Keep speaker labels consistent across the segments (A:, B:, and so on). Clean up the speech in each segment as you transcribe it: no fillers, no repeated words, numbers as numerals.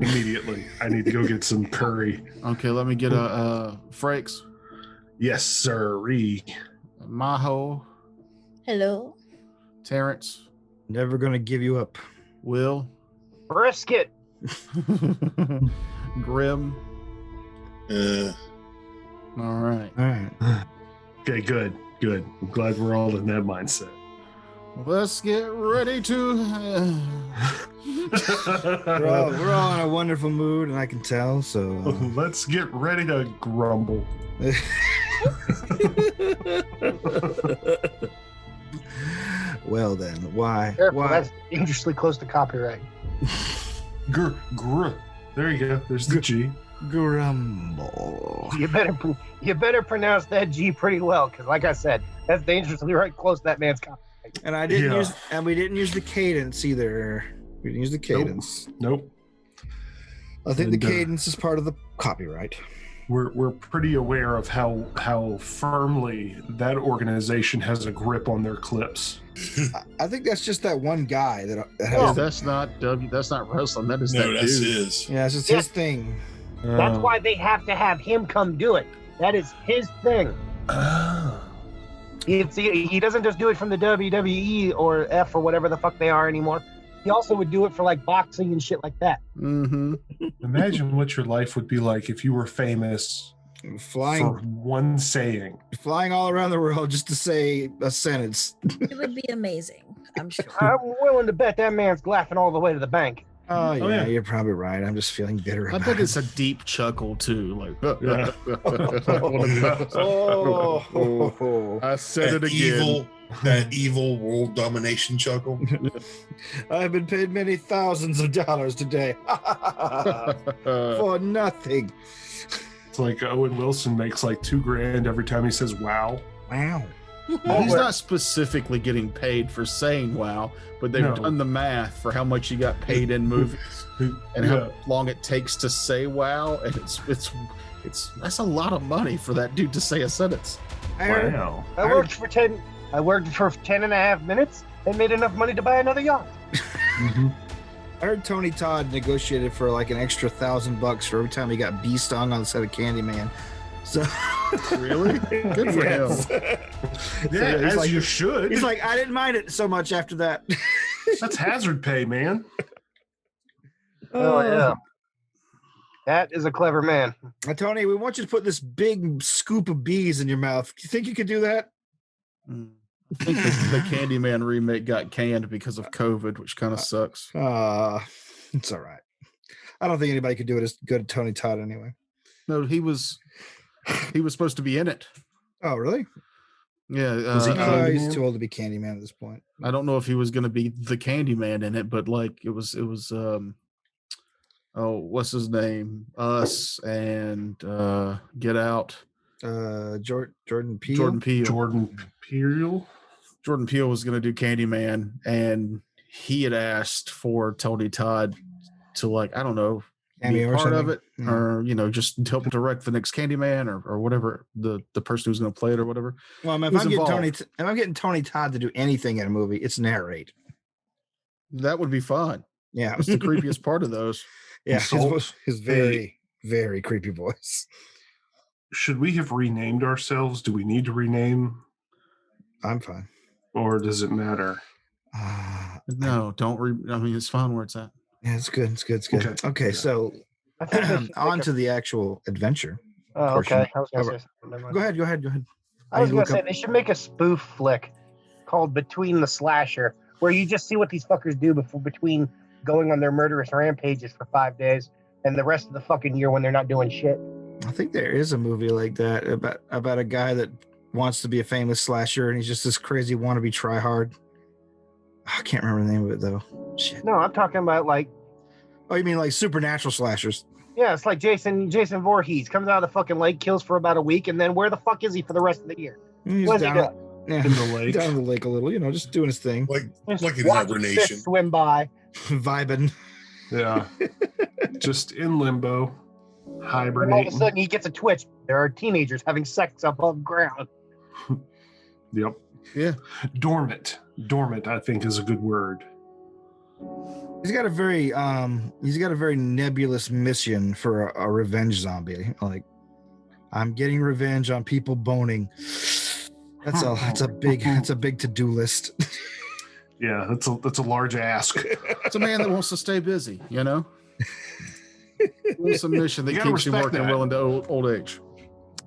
A: immediately. I need to go get some curry.
B: Okay, let me get a Frakes.
A: Yes, sirree.
B: Maho.
C: Hello.
B: Terrence.
D: Never gonna give you up.
B: Will.
E: Brisket.
B: Grim. All right.
D: All right.
A: Okay, good. I'm glad we're all in that mindset.
B: Let's get ready to.
D: We're all in a wonderful mood, and I can tell. So
A: Let's get ready to grumble.
D: Well then, why?
E: Careful,
D: Why?
E: that's dangerously close to copyright.
A: Gr. There you go. There's the G.
D: Grumble.
E: You better pronounce that G pretty well, because like I said, that's dangerously right close to that man's copyright.
D: And I didn't
A: Yeah.
D: we didn't use the cadence either. We didn't use the cadence.
A: Nope.
D: I think
A: And,
D: the cadence is part of the copyright.
A: We're pretty aware of how firmly that organization has a grip on their clips.
D: I think that's just that one guy that
B: Oh,
D: has.
B: that's not wrestling. That is
F: No,
B: that
F: that's
B: dude.
F: his.
D: Yeah, it's just
E: Yeah.
D: his thing.
E: That's why they have to have him come do it. That is his thing. He doesn't just do it from the WWE or F or whatever the fuck they are anymore. He also would do it for like boxing and shit like that.
B: Mm-hmm.
A: Imagine what your life would be like if you were famous for
D: Flying
A: one saying.
D: all around the world just to say a sentence.
C: It would be amazing, I'm sure.
E: I'm willing to bet that man's laughing all the way to the bank.
D: Oh yeah,
A: yeah.
D: you're probably right. I'm just feeling bitter
B: I
D: about
B: bet
D: it.
B: it's a deep chuckle too. Like,
D: Oh.
B: I said it
F: That
B: again.
F: that evil world domination chuckle.
D: I've been paid many thousands of dollars today for nothing.
A: It's like Owen Wilson makes like $2,000 every time he says "wow."
D: Wow.
B: Well, he's not specifically getting paid for saying "wow," but they've
A: No.
B: done the math for how much he got paid in movies and how long it takes to say "wow," and it's that's a lot of money for that dude to say a sentence.
A: Wow.
E: I worked for 10 and a half minutes and made enough money to buy another yacht.
D: I heard Tony Todd negotiated for like an extra $1,000 for every time he got bee stung on the set of Candyman. So
B: Really? Good for
D: Yes.
B: him.
A: Yeah,
D: he's
A: as
D: like-
A: you should.
D: He's like, I didn't mind it so much after that.
A: That's hazard pay, man.
E: Oh yeah. That is a clever man.
D: Tony, we want you to put this big scoop of bees in your mouth. You think you could do that?
B: I think the Candyman remake got canned because of COVID, which kind of sucks.
D: It's all right. I don't think anybody could do it as good as Tony Todd anyway.
B: No, he was supposed to be in it.
D: Oh, really?
B: Yeah,
A: Was he Candyman?
D: He's too old to be Candyman at this point.
B: I don't know if he was going to be the Candyman in it, but like it was what's his name? Us and Get Out.
D: Jordan Peele.
B: Jordan Peele.
A: Jordan Peele.
B: Jordan Peele was going to do Candyman, and he had asked for Tony Todd to, like, I don't know, be
D: Cameo
B: a
D: or
B: part of
D: something?
B: it,
D: Mm.
B: or just help direct the next Candyman, or whatever, the person who's going to play it or whatever.
D: Well, I mean,
B: Who's
D: if I'm getting Tony Todd to do anything in a movie, it's narrate.
B: That would be fun.
D: Yeah,
B: That's the creepiest part of those.
D: yeah.
A: Consult
D: His very, very creepy voice.
A: Should we have renamed ourselves? Do we need to rename,
D: I'm fine.
A: or does it matter?
B: No, don't. I mean, it's fine where it's at.
D: Yeah, it's good. It's good. It's good.
A: Okay.
D: Okay, so
E: I think they should
D: on
E: make
D: to the actual adventure.
E: Oh,
D: portion.
E: okay. I was gonna say something. Never mind.
D: Go ahead.
E: I was
D: You
E: gonna
D: look
E: say
D: up-
E: they should make a spoof flick called Between the Slasher, where you just see what these fuckers do between going on their murderous rampages for 5 days and the rest of the fucking year when they're not doing shit.
D: I think there is a movie like that about a guy that wants to be a famous slasher and he's just this crazy wannabe tryhard. I can't remember the name of it though. Shit.
E: No, I'm talking about like,
D: Oh, you mean like supernatural slashers?
E: yeah, it's like Jason Voorhees comes out of the fucking lake, kills for about a week, and then where the fuck is he for the rest of the year?
D: He's
E: What's he
D: down,
E: doing?
D: yeah,
A: In the lake.
D: down in the lake a little, just doing his thing,
F: Like
E: Just
F: in
E: watching
F: hibernation.
E: fish swim by.
D: vibing.
A: Yeah. Just in limbo,
E: And all of a
A: hibernating.
E: sudden he gets a twitch. There are teenagers having sex above ground.
A: Yep.
B: Yeah.
A: Dormant. Dormant, I think, is a good word.
D: He's got a very nebulous mission for a revenge zombie. Like, I'm getting revenge on people boning. That's a big to-do list.
A: Yeah, that's a large ask.
B: It's a man that wants to stay busy, you know? It's a mission that
A: You gotta
B: keeps him
A: respect
B: working
A: that.
B: well into old age.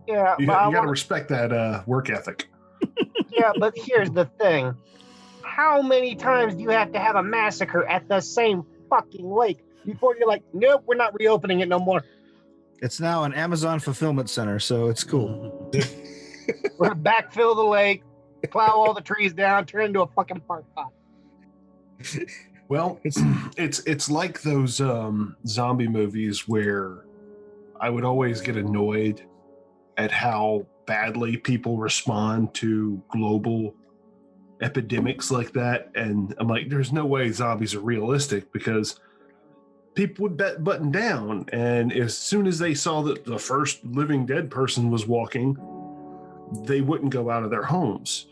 E: Yeah,
A: You
E: but I
A: got to
E: wanna-
A: respect that work ethic.
E: yeah, but here's the thing. How many times do you have to have a massacre at the same fucking lake before you're like, nope, we're not reopening it no more?
D: It's now an Amazon fulfillment center, so it's cool.
E: We're gonna backfill the lake, plow all the trees down, turn it into a fucking park pot.
A: Well, it's like those zombie movies where I would always get annoyed at how badly people respond to global epidemics like that, and I'm like, there's no way zombies are realistic, because people would button down, and as soon as they saw that the first living dead person was walking, they wouldn't go out of their homes.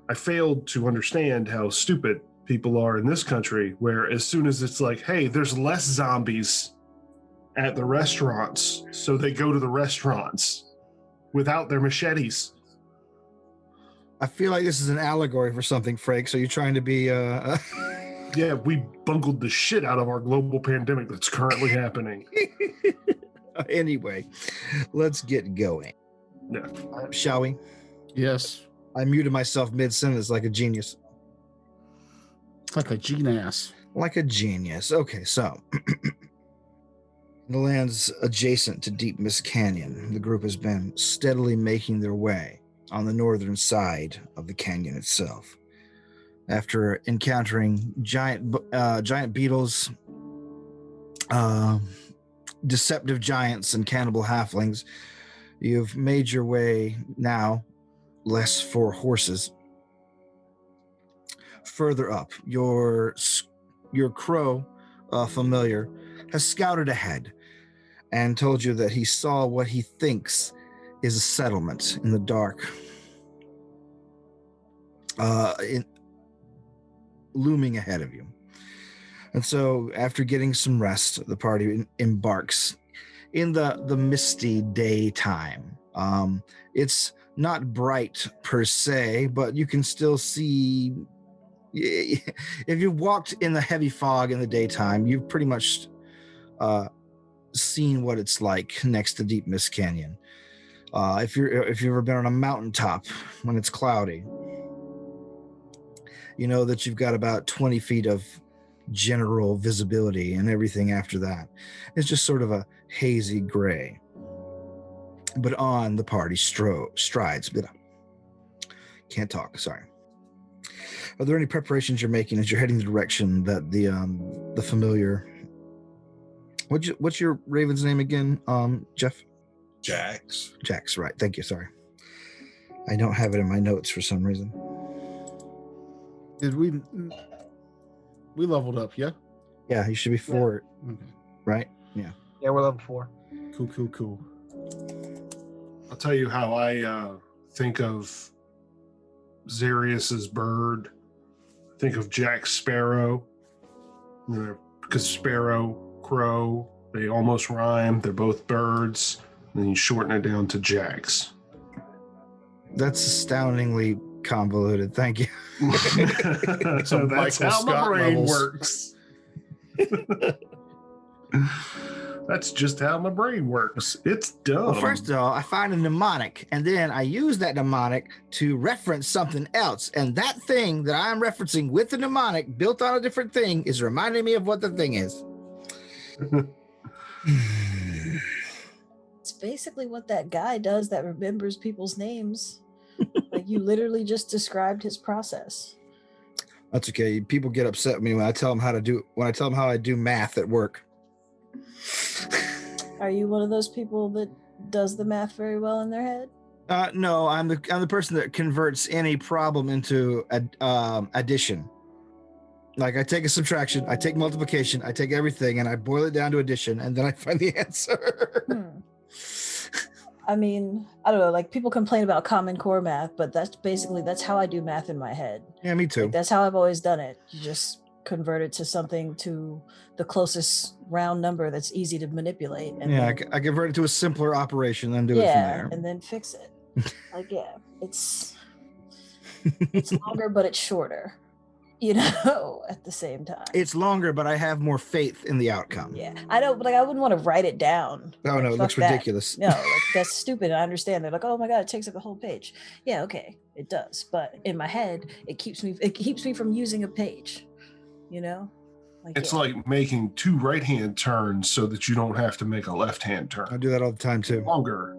A: I failed to understand how stupid people are in this country, where as soon as it's like, hey, there's less zombies at the restaurants, so they go to the restaurants without their machetes.
D: I feel like this is an allegory for something, Frank. So you're trying to be
A: Yeah, we bungled the shit out of our global pandemic that's currently happening.
D: Anyway, let's get going.
A: Yeah.
D: Shall we?
B: Yes.
D: I muted myself mid-sentence like a genius.
B: Like a genius.
D: Like a genius. Okay, so in the lands adjacent to Deep Mist Canyon, the group has been steadily making their way on the northern side of the canyon itself. After encountering giant beetles, deceptive giants, and cannibal halflings, you've made your way now, less for horses, further up. Your crow familiar has scouted ahead and told you that he saw what he thinks is a settlement in the dark, looming ahead of you. And so, after getting some rest, the party embarks in the misty daytime. It's not bright per se, but you can still see. If you walked in the heavy fog in the daytime, you've pretty much seen what it's like next to Deep Mist Canyon. If you've ever been on a mountaintop when it's cloudy, you know that you've got about 20 feet of general visibility, and everything after that is just sort of a hazy gray. But on the party strides. Can't talk, sorry. Are there any preparations you're making as you're heading the direction that the familiar... What's your Raven's name again, Jeff?
F: Jax.
D: Jax, right. Thank you, sorry. I don't have it in my notes for some reason.
B: Did we leveled up, yeah?
D: Yeah, you should be 4,
B: Okay.
D: right? Yeah.
E: Yeah, we're level 4.
B: Cool.
A: I'll tell you how I think of Xerius's bird. Think of Jack Sparrow, because Sparrow, Crow, they almost rhyme. They're both birds. And then you shorten it down to Jax.
D: That's astoundingly convoluted. Thank you.
B: So
A: That's
B: Michael
A: how my
B: Scott
A: brain
B: levels.
A: works. That's just how my brain works. It's dumb.
D: Well, first of all, I find a mnemonic, and then I use that mnemonic to reference something else. And that thing that I'm referencing with the mnemonic built on a different thing is reminding me of what the thing is.
C: It's basically what that guy does that remembers people's names. Like, you literally just described his process.
D: That's okay. People get upset with me when I tell them how I do math at work.
C: Are you one of those people that does the math very well in their head?
D: No, I'm the person that converts any problem into addition. Like, I take a subtraction, I take multiplication, I take everything, and I boil it down to addition, and then I find the answer.
C: I mean, I don't know, like, people complain about Common Core math, but that's how I do math in my head.
D: Yeah, me too.
C: Like, that's how I've always done it. You just convert it to something to the closest round number that's easy to manipulate. And
D: Yeah,
C: then,
D: I convert it to a simpler operation, then do it from there.
C: and then fix it. Like, yeah, it's longer, but it's shorter, at the same time.
D: It's longer, but I have more faith in the outcome.
C: Yeah, I know, but like, I wouldn't want to write it down.
D: Oh,
C: Like,
D: no, it
C: fuck
D: looks
C: that.
D: ridiculous.
C: No, like, that's stupid. I understand. They're like, oh my god, it takes up a whole page. Yeah, okay, it does. But in my head, it keeps me from using a page. Like,
A: It's like making 2 right-hand turns so that you don't have to make a left-hand
D: I
A: turn.
D: do that all the time too.
A: Longer,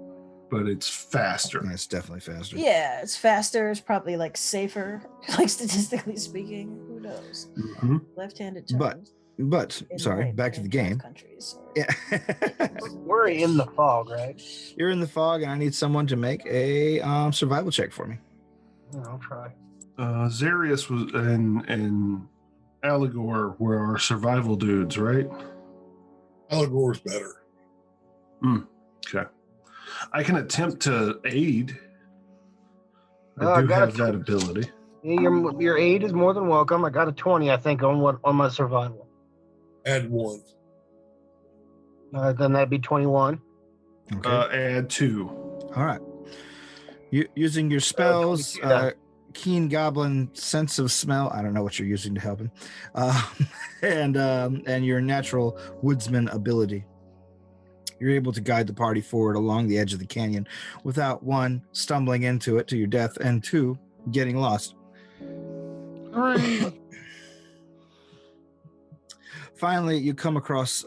A: but it's faster.
D: Yeah, it's definitely faster.
C: yeah, it's faster. It's probably like safer, like statistically speaking. Who knows?
A: Mhm.
C: Left-handed
D: But-
C: turns.
D: But
C: in,
D: sorry,
C: like,
D: back to the
C: in
D: game.
C: Gulf countries.
D: Yeah.
E: We're in the fog, right?
D: You're in the fog, and I need someone to make a survival check for me.
E: Yeah, I'll try.
A: Zarius was and Allegor were our survival dudes, right?
F: Allegore's better.
A: Okay. I can attempt to aid.
E: I
A: I do
E: got a
A: have that ability.
E: Yeah, your aid is more than welcome. I got a 20, I think, on my survival.
F: Add 1.
E: Then that'd be 21.
D: Okay.
A: Add 2.
D: All right. Using your spells,
E: 22 then.
D: keen goblin sense of smell. I don't know what you're using to help him, and your natural woodsman ability. You're able to guide the party forward along the edge of the canyon without 1, stumbling into it to your death, and 2, getting lost.
B: Hooray.
D: Finally, you come across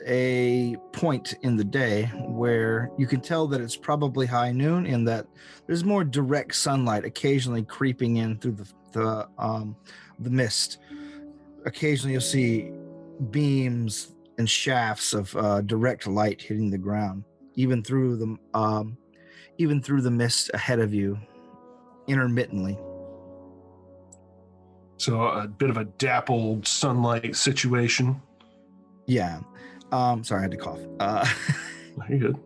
D: a point in the day where you can tell that it's probably high noon, in that there's more direct sunlight occasionally creeping in through the mist. Occasionally, you'll see beams and shafts of direct light hitting the ground, even through the mist ahead of you, intermittently.
A: So a bit of a dappled sunlight situation.
D: Yeah. Sorry, I had to cough.
A: You're good.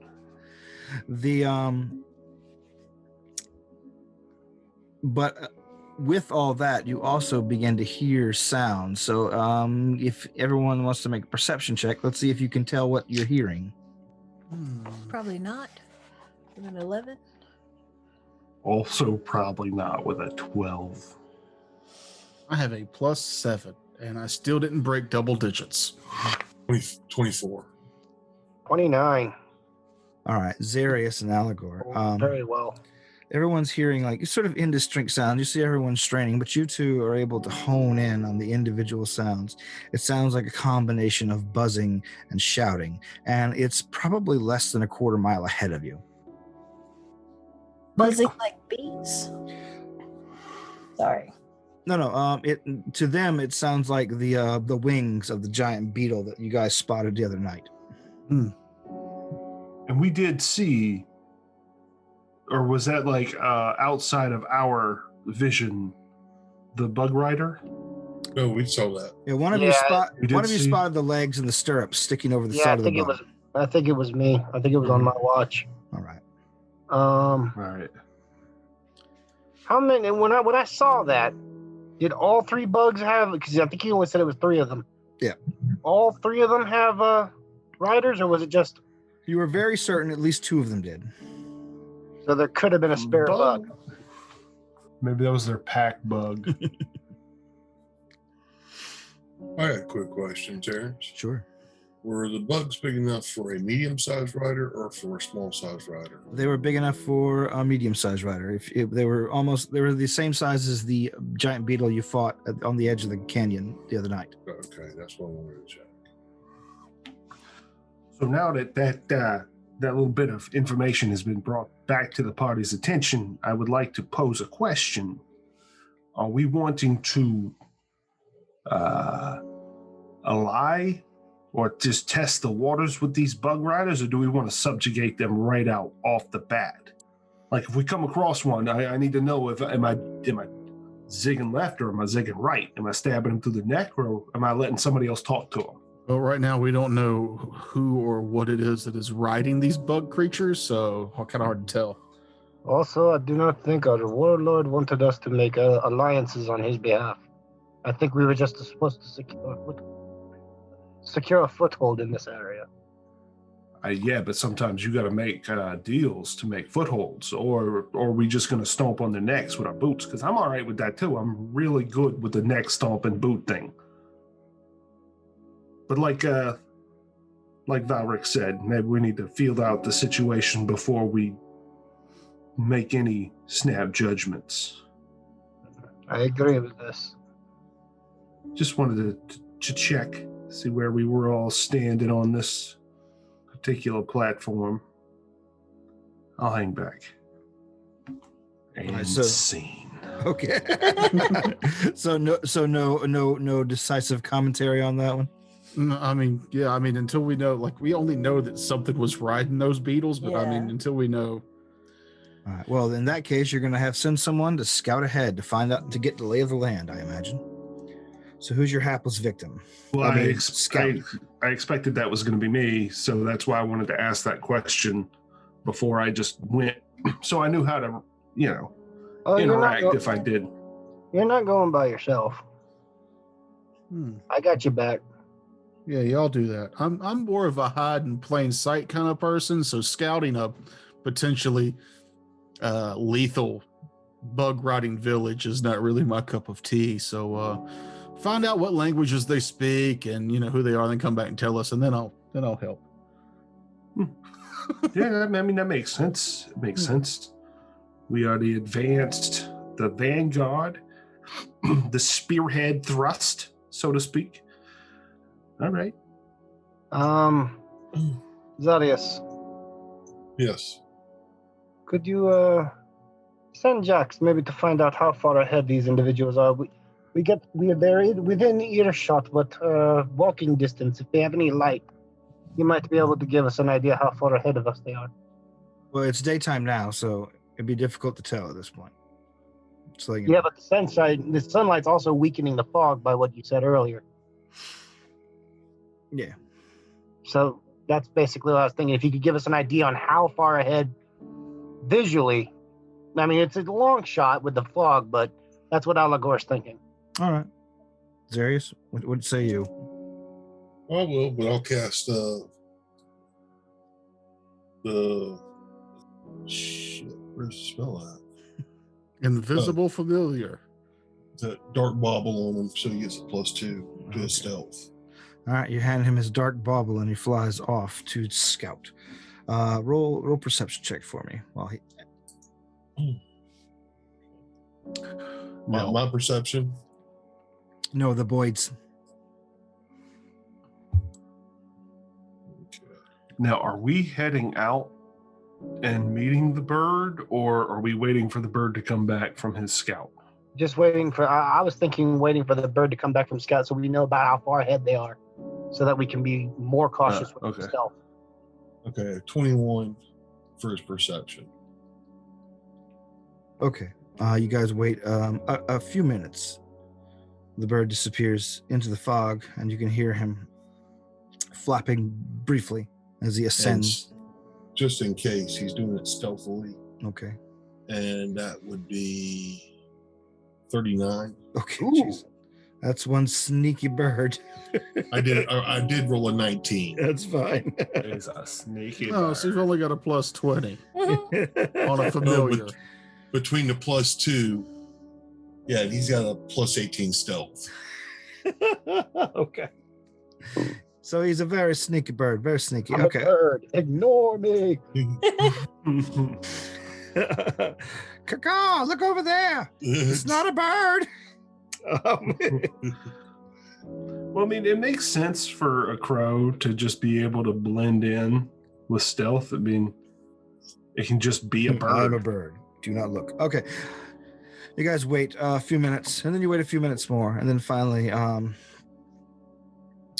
D: But with all that, you also begin to hear sounds. So if everyone wants to make a perception check, let's see if you can tell what you're hearing.
C: Probably not. With an 11.
A: Also probably not with a 12.
B: I have a +7, and I still didn't break double digits.
F: 24.
E: 29.
D: All right, Zarius and Allegor.
E: Very well.
D: Everyone's hearing like sort of indistinct sounds. You see everyone straining, but you two are able to hone in on the individual sounds. It sounds like a combination of buzzing and shouting, and it's probably less than a quarter mile ahead of you.
C: Buzzing like bees. Sorry.
D: No. It to them it sounds like the wings of the giant beetle that you guys spotted the other night.
A: And we did see, or was that like outside of our vision, the bug rider?
F: No, we saw that.
D: Yeah, one of
E: Yeah,
D: you spotted the legs and the stirrups sticking over the
E: Yeah, I
D: side of the
E: think it
D: boat.
E: was. I think it was me. I think it was on my watch.
D: All right.
A: All right.
E: How many? When I saw that, did all 3 bugs have? Because I think you only said it was 3 of them.
D: Yeah.
E: All 3 of them have riders, or was it just?
D: You were very certain at least 2 of them did.
E: So there could have been a spare bug.
A: Maybe that was their pack bug.
F: I got a quick question, Terrence.
D: Sure.
F: Were the bugs big enough for a medium-sized rider or for a small-sized rider?
D: They were big enough for a medium-sized rider. If they were the same size as the giant beetle you fought on the edge of the canyon the other night.
F: Okay, that's what I wanted to check.
A: So now that little bit of information has been brought back to the party's attention, I would like to pose a question. Are we wanting to ally or just test the waters with these bug riders, or do we want to subjugate them right out off the bat? Like if we come across one, I need to know if am I zigging left or am I zigging right? Am I stabbing him through the neck, or am I letting somebody else talk to him?
B: Well, right now we don't know who or what it is that is riding these bug creatures, so kind of hard to tell.
E: Also, I do not think our warlord wanted us to make alliances on his behalf. I think we were just supposed to secure a foothold in this area.
A: Yeah, but sometimes you got to make deals to make footholds, or we just going to stomp on their necks with our boots? Because I'm all right with that too. I'm really good with the neck stomp and boot thing. But like Valric said, maybe we need to feel out the situation before we make any snap judgments.
E: I agree with this.
A: Just wanted to check, see where we were all standing on this particular platform. I'll hang back. And
D: Right,
A: scene.
D: Okay. so no decisive commentary on that one.
B: I mean, yeah, I mean, until we know, like, we only know that something was riding those beetles, but I mean,
C: Yeah.
B: until we know.
D: All right. Well, in that case, you're going to send someone to scout ahead to find out, to get the lay of the land, I imagine. So who's your hapless victim?
A: Well,
D: scout.
A: I expected that was going to be me, so that's why I wanted to ask that question before I just went, so I knew how to, interact if I did.
E: You're not going by yourself. I got you back.
B: Yeah, y'all do that. I'm more of a hide in plain sight kind of person, so scouting a potentially lethal bug riding village is not really my cup of tea. So find out what languages they speak and who they are, and then come back and tell us, and then I'll help.
A: Yeah, I mean that makes sense. It makes sense. We are the vanguard, the spearhead thrust, so to speak. All right.
E: Zarius,
F: Yes.
E: could you send Jax maybe to find out how far ahead these individuals are? They're within earshot, but walking distance. If they have any light, you might be able to give us an idea how far ahead of us they are.
D: Well, it's daytime now, so it'd be difficult to tell at this point. So,
E: Yeah, but the sunlight's also weakening the fog by what you said earlier.
D: Yeah.
E: So that's basically what I was thinking. If you could give us an idea on how far ahead visually, I mean, it's a long shot with the fog, but that's what Alagor's thinking.
D: All right. Zarius, what say you?
F: I will, but I'll cast the shit. Where's the spell at?
B: Invisible familiar.
F: The dark bauble on him, so he gets a +2 to his stealth.
D: All right, you hand him his dark bauble, and he flies off to scout. Roll perception check for me while he.
F: My perception.
D: No, the Boyd's.
F: Okay.
A: Now, are we heading out and meeting the bird, or are we waiting for the bird to come back from his scout?
E: Just waiting for. I was thinking waiting for the bird to come back from scout, so we know about how far ahead they are, so that we can be more cautious with
A: okay.
E: stealth.
F: Okay, 21 for his perception.
D: Okay. You guys wait a few minutes. The bird disappears into the fog, and you can hear him flapping briefly as he ascends.
F: And just in case, he's doing it stealthily,
D: Okay.
F: and that would be 39.
D: Okay.
E: Ooh.
D: Jeez. That's one sneaky bird.
F: I did roll a 19.
D: That's fine.
A: It's a sneaky
B: Oh,
A: bird.
B: so you've only got a +20 on a familiar.
F: but between the +2, yeah, and he's got a +18 stealth.
D: Okay. So he's a very sneaky bird. Very sneaky.
E: I'm
D: Okay.
E: a bird. Ignore me.
D: Caw, look over there. It's not a bird.
A: Well, I mean, it makes sense for a crow to just be able to blend in with stealth. I mean, it can just be a bird.
D: I'm a bird. Do not look. Okay. You guys wait a few minutes, and then you wait a few minutes more, and then finally,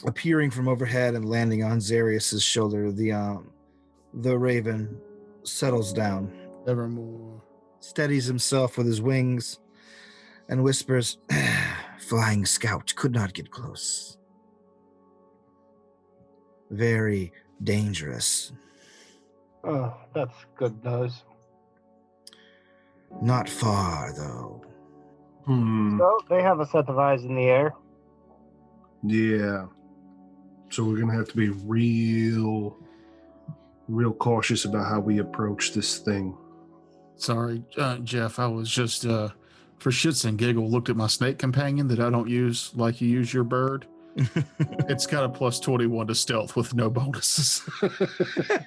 D: appearing from overhead and landing on Zarius's shoulder, the raven settles down,
B: Evermore.
D: steadies himself with his wings, and whispers, "Flying scout could not get close. Very dangerous."
E: Oh, that's good news.
D: Not far, though.
E: So they have a set of eyes in the air.
A: Yeah. So we're gonna have to be real cautious about how we approach this thing.
B: Sorry, Jeff. I was just for shits and giggle looked at my snake companion that I don't use like you use your bird. It's got a plus 21 to stealth with no bonuses.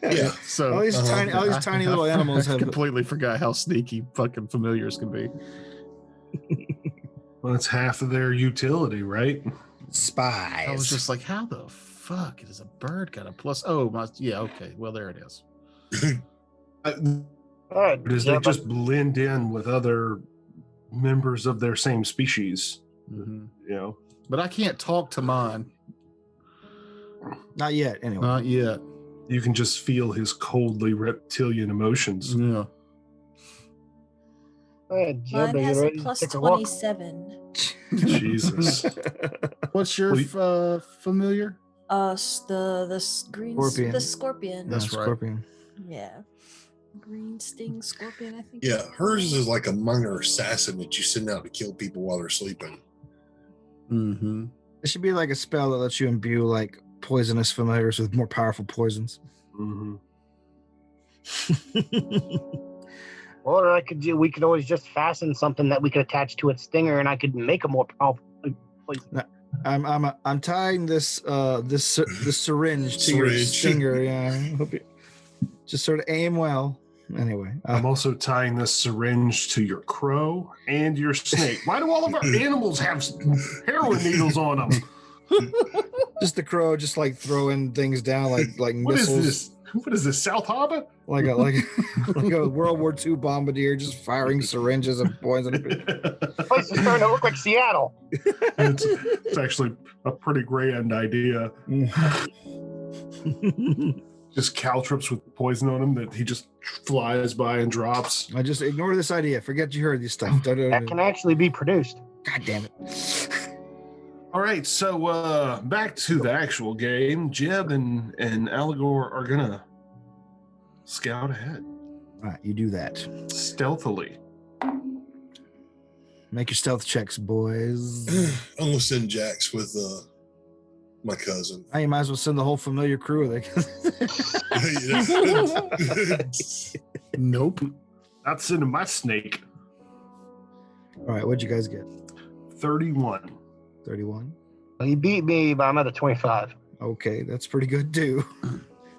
F: Yeah.
B: So
D: all these tiny little animals
B: I
D: have.
B: completely forgot how sneaky fucking familiars can be.
A: Well, it's half of their utility, right?
D: Spies.
B: I was just like, how the fuck does a bird got a plus? Oh, yeah, okay. Well, there it is.
E: All right.
A: Because
E: Yeah,
A: they just blend in with other members of their same species.
B: Mm-hmm.
A: You know,
B: But I can't talk to mine.
D: Not yet, anyway.
B: Not yet.
A: you can just feel his coldly reptilian emotions.
B: Yeah.
E: all right, Jeb,
C: Mine
E: are you
C: has a
E: ready to
C: plus
E: take a walk?
C: 27.
A: Jesus.
B: What's your
A: Well,
B: familiar?
C: The green
D: Scorpion.
C: the scorpion.
B: That's right.
D: Scorpion.
C: Yeah. Green sting scorpion, I think.
F: Yeah, hers is like a minor assassin that you send out to kill people while they're sleeping.
B: Mm-hmm.
D: It should be like a spell that lets you imbue like poisonous familiars with more powerful poisons.
A: Mhm.
E: Or we could always just fasten something that we could attach to its stinger, and I could make a more powerful poison.
D: I'm tying this syringe to your
F: Syringe.
D: stinger. Yeah, I hope you just sort of aim well. Anyway,
A: I'm also tying this syringe to your crow and your snake. Why do all of our animals have heroin needles on them?
D: just the crow, just like throwing things down like
A: What is
D: missiles,
A: this? What is this, South Hobbit?
D: like a World War II bombardier, just firing syringes of poison.
E: The place is starting to look like Seattle.
A: It's actually a pretty grand idea. Just caltrops with poison on him that he just flies by and drops.
D: I just ignore this idea. Forget you heard this stuff.
E: That can actually be produced.
D: God damn it.
A: All right, so back to the actual game. Jeb and Allegor are gonna scout ahead
D: All right, you do that.
A: stealthily.
D: Make your stealth checks, boys.
F: I'm gonna send Jax with my cousin.
D: Now you might as well send the whole familiar crew with it.
B: Nope.
A: Not sending my snake.
D: All right, what'd you guys get?
A: 31.
D: 31.
E: He beat me by another 25.
D: Okay, that's pretty good too.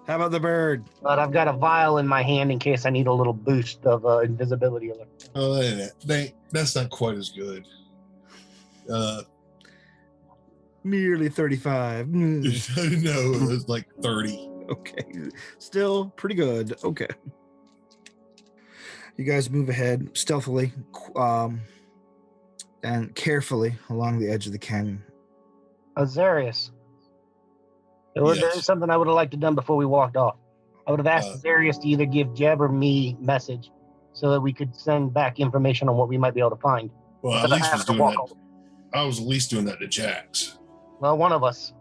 D: How about the bird?
E: But I've got a vial in my hand in case I need a little boost of invisibility alert.
F: Oh, that's not quite as good.
D: Nearly 35.
F: No, it's like 30.
D: Okay, still pretty good. Okay. You guys move ahead stealthily and carefully along the edge of the canyon.
E: Azarius. There
F: Yes.
E: is something I would have liked to done before we walked off. I would have asked Azarius to either give Jeb or me message so that we could send back information on what we might be able to find.
F: Well, at
E: Instead of
F: least
E: having
F: was
E: to
F: doing
E: walk
F: that.
E: all-
F: I was at least doing that to Jax,
E: Well, one of us.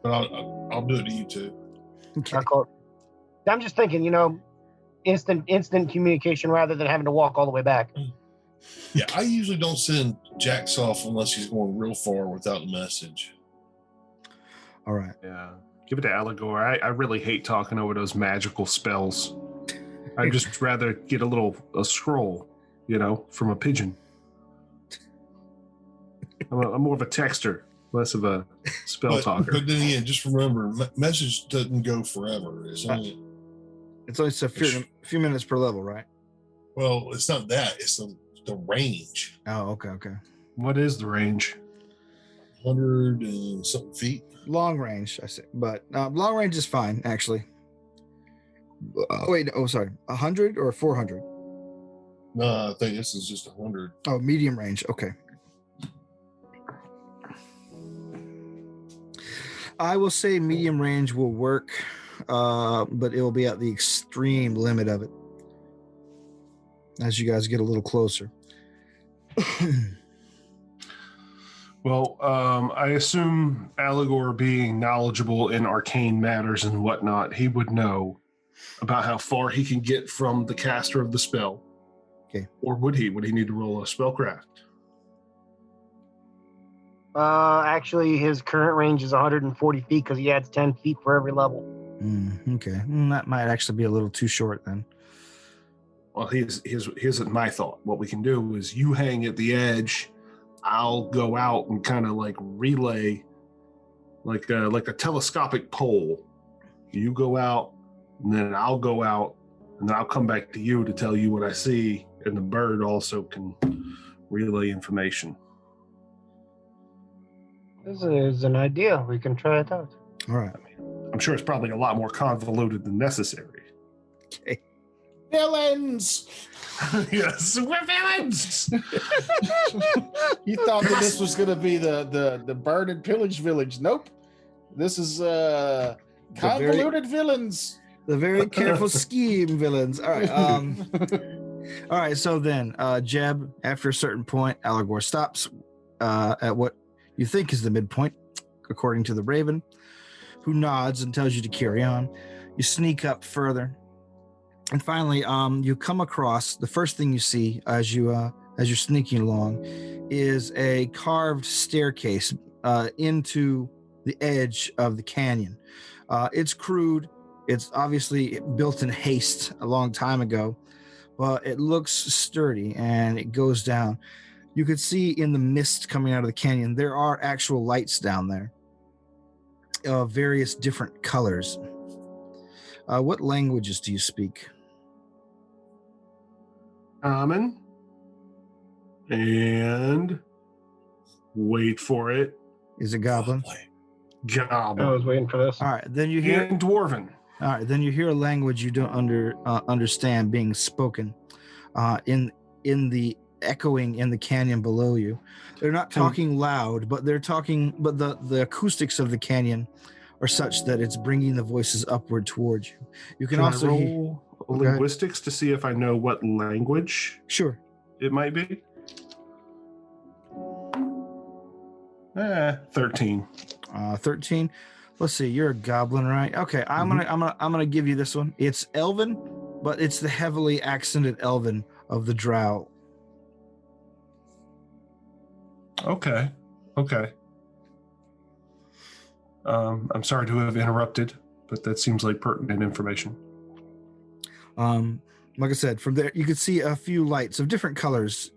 F: but I'll do it to you too.
D: Okay.
E: I'm just thinking, instant communication rather than having to walk all the way back.
F: Yeah, I usually don't send Jax off unless he's going real far without a message.
D: All right.
A: Yeah. Give it to Allegor. I really hate talking over those magical spells. I'd just rather get a scroll, from a pigeon. I'm more of a texter, less of a spell talker.
F: But then again, just remember, message doesn't go forever. It's only
D: It's only a few minutes per level, right?
F: well, it's not that. It's the range.
D: Oh, okay.
A: What is the range?
F: 100 and something feet.
D: Long range, I say, but long range is fine actually. Wait, sorry, 100 or 400?
F: No, I think this is just 100.
D: Oh, medium range. Okay. I will say medium range will work, but it will be at the extreme limit of it as you guys get a little closer.
A: Well, I assume Allegor, being knowledgeable in arcane matters and whatnot, he would know about how far he can get from the caster of the spell. Or would he? Would he need to roll a spellcraft?
E: Actually, his current range is 140 feet because he adds 10 feet for every level.
D: Okay. That might actually be a little too short then.
A: Well, here's my thought. What we can do is you hang at the edge. I'll go out and kind of like relay, like a telescopic pole. You go out, and then I'll go out, and then I'll come back to you to tell you what I see, and the bird also can relay information.
E: This is an idea. We can try it out.
D: All right.
A: I'm sure it's probably a lot more convoluted than necessary.
D: Okay.
B: Villains!
A: Yes, we're villains.
B: You thought that this was going to be the burn and pillage village. Nope. This is convoluted villains.
D: The very careful scheme villains. All right. All right. So then, Jeb, after a certain point, Allegor stops at what you think is the midpoint, according to the Raven, who nods and tells you to carry on. You sneak up further. And finally, you come across the first thing you see as you're sneaking along is a carved staircase into the edge of the canyon. It's crude. It's obviously built in haste a long time ago, but it looks sturdy and it goes down. You could see in the mist coming out of the canyon, there are actual lights down there of various different colors. What languages do you speak?
A: Common. And wait for it.
D: Is it Goblin?
A: Goblin.
E: I was waiting for this.
D: All right, then you hear.
A: And Dwarven.
D: All right, then you hear a language you don't understand being spoken in the echoing in the canyon below you. They're not talking loud, but they're talking. But the acoustics of the canyon are such that it's bringing the voices upward towards you. You can also
A: I roll linguistics to see if I know what language
D: Sure.
A: it might be. 13.
D: 13. Let's see. You're a goblin, right? Okay. I'm gonna give you this one. It's Elven, but it's the heavily accented Elven of the Drow.
A: Okay. I'm sorry to have interrupted, but that seems like pertinent information.
D: Like I said, from there you could see a few lights of different colors,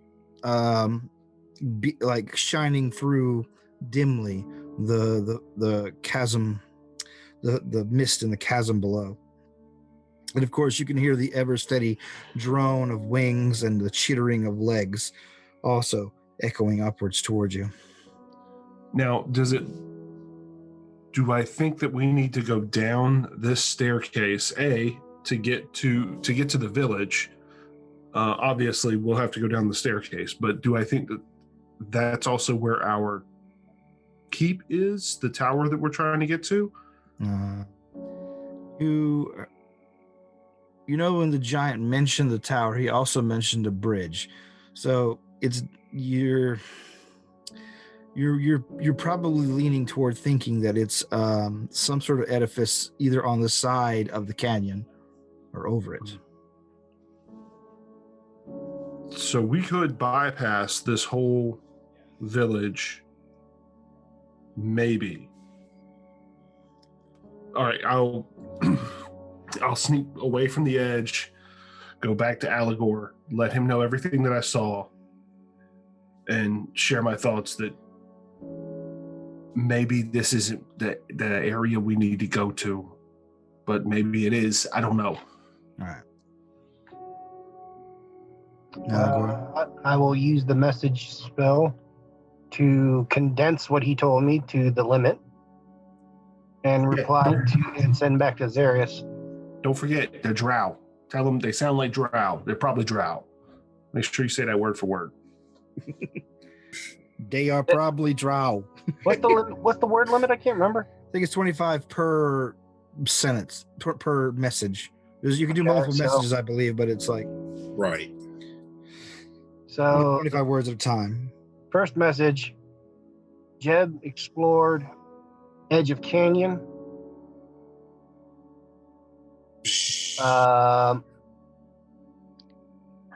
D: like shining through dimly the chasm, the mist in the chasm below. And of course, you can hear the ever steady drone of wings and the chittering of legs, also echoing upwards towards you.
A: Now, do I think that we need to go down this staircase, to get to the village? Obviously, we'll have to go down the staircase, but do I think that that's also where our keep is, the tower that we're trying to get to?
D: You know, when the giant mentioned the tower, he also mentioned a bridge. So it's you're probably leaning toward thinking that it's some sort of edifice either on the side of the canyon or over it.
A: So we could bypass this whole village, maybe. All right, I'll sneak away from the edge, go back to Allegor, let him know everything that I saw, and share my thoughts that maybe this isn't the area we need to go to, but maybe it is. I don't know.
D: All right.
E: I will use the message spell to condense what he told me to the limit and reply and send back to Zarius.
A: Don't forget, they're drow. Tell them they sound like drow. They're probably drow. Make sure you say that word for word.
D: They are probably drow.
E: What's the word limit? I can't remember.
D: I think it's 25 per sentence, per message. You can do multiple messages, I believe, but it's like
F: Right.
E: So
D: 25 words at a time.
E: First message: Jeb explored edge of canyon.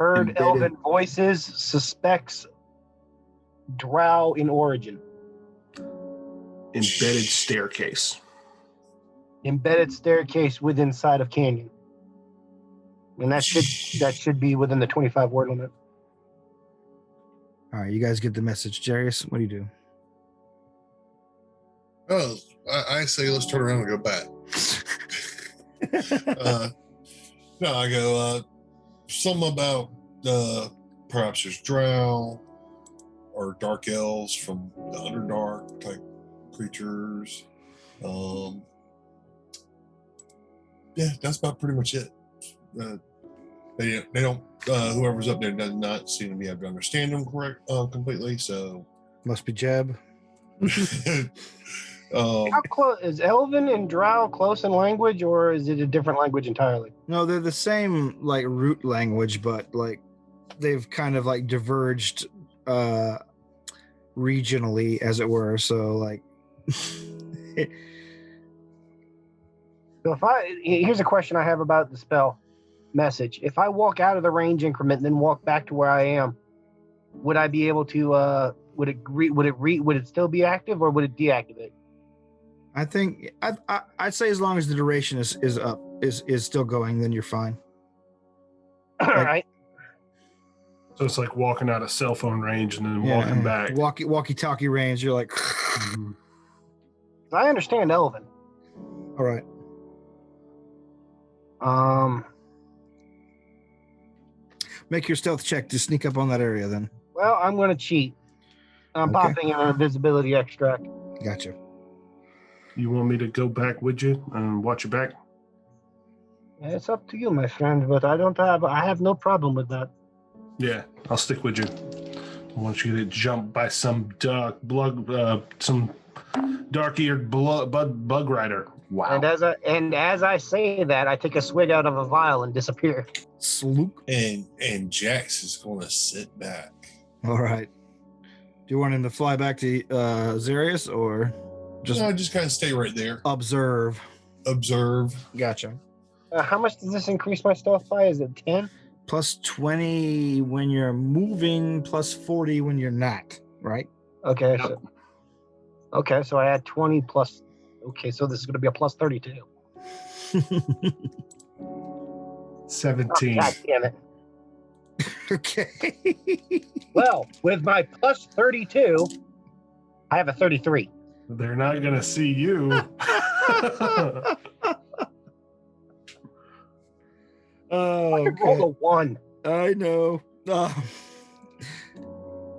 E: Heard
A: Embedded.
E: elven voices, suspects drow in origin.
A: Embedded staircase.
E: Embedded staircase within inside of canyon. And that should be within the 25 word limit.
D: All right, you guys get the message. Jarius, what do you do?
F: Oh, I say let's turn around and go back. No, I go, something about perhaps there's drow or dark elves from the Underdark type creatures. Yeah, that's about pretty much it. They don't, whoever's up there does not seem to be able to understand them completely, so.
D: Must be Jeb.
E: How close is Elven and Drow close in language, or is it a different language entirely?
D: No, they're the same like root language, but like they've kind of like diverged regionally, as it were. So like
E: So here's a question I have about the spell message. If I walk out of the range increment and then walk back to where I am, would I be able to? Would it still be active, or would it deactivate?
D: I think I'd say as long as the duration is still going, then you're fine.
E: All right.
A: So it's like walking out of cell phone range and then walking back.
D: Walkie-talkie range. You're like,
A: Mhm.
E: I understand Elven.
D: all right. Make your stealth check to sneak up on that area. Then.
E: Well, I'm going to cheat. I'm
D: Okay.
E: popping in a visibility extract.
D: Gotcha.
A: You want me to go back with you and watch your back?
E: It's up to you, my friend, but I have no problem with that.
A: Yeah, I'll stick with you. I want you to get jumped by some some dark-eared bug rider. Wow.
E: And as I say that, I take a swig out of a vial and disappear.
D: Sloop.
F: And Jax is going to sit back.
D: All right. Do you want him to fly back to Xerius or
F: just kind of stay right there.
D: Observe? Gotcha.
E: How much does this increase my stealth by? Is it 10?
D: Plus 20 when you're moving, plus 40 when you're not, right?
E: Okay.
A: Yep.
E: So I add 20 plus. Okay, so this is going to be a plus 32.
A: 17.
E: God damn it.
D: Okay.
E: Well, with my plus 32, I have a 33.
A: They're not going to see you.
D: Oh,
E: I rolled a 1.
D: I know.
A: I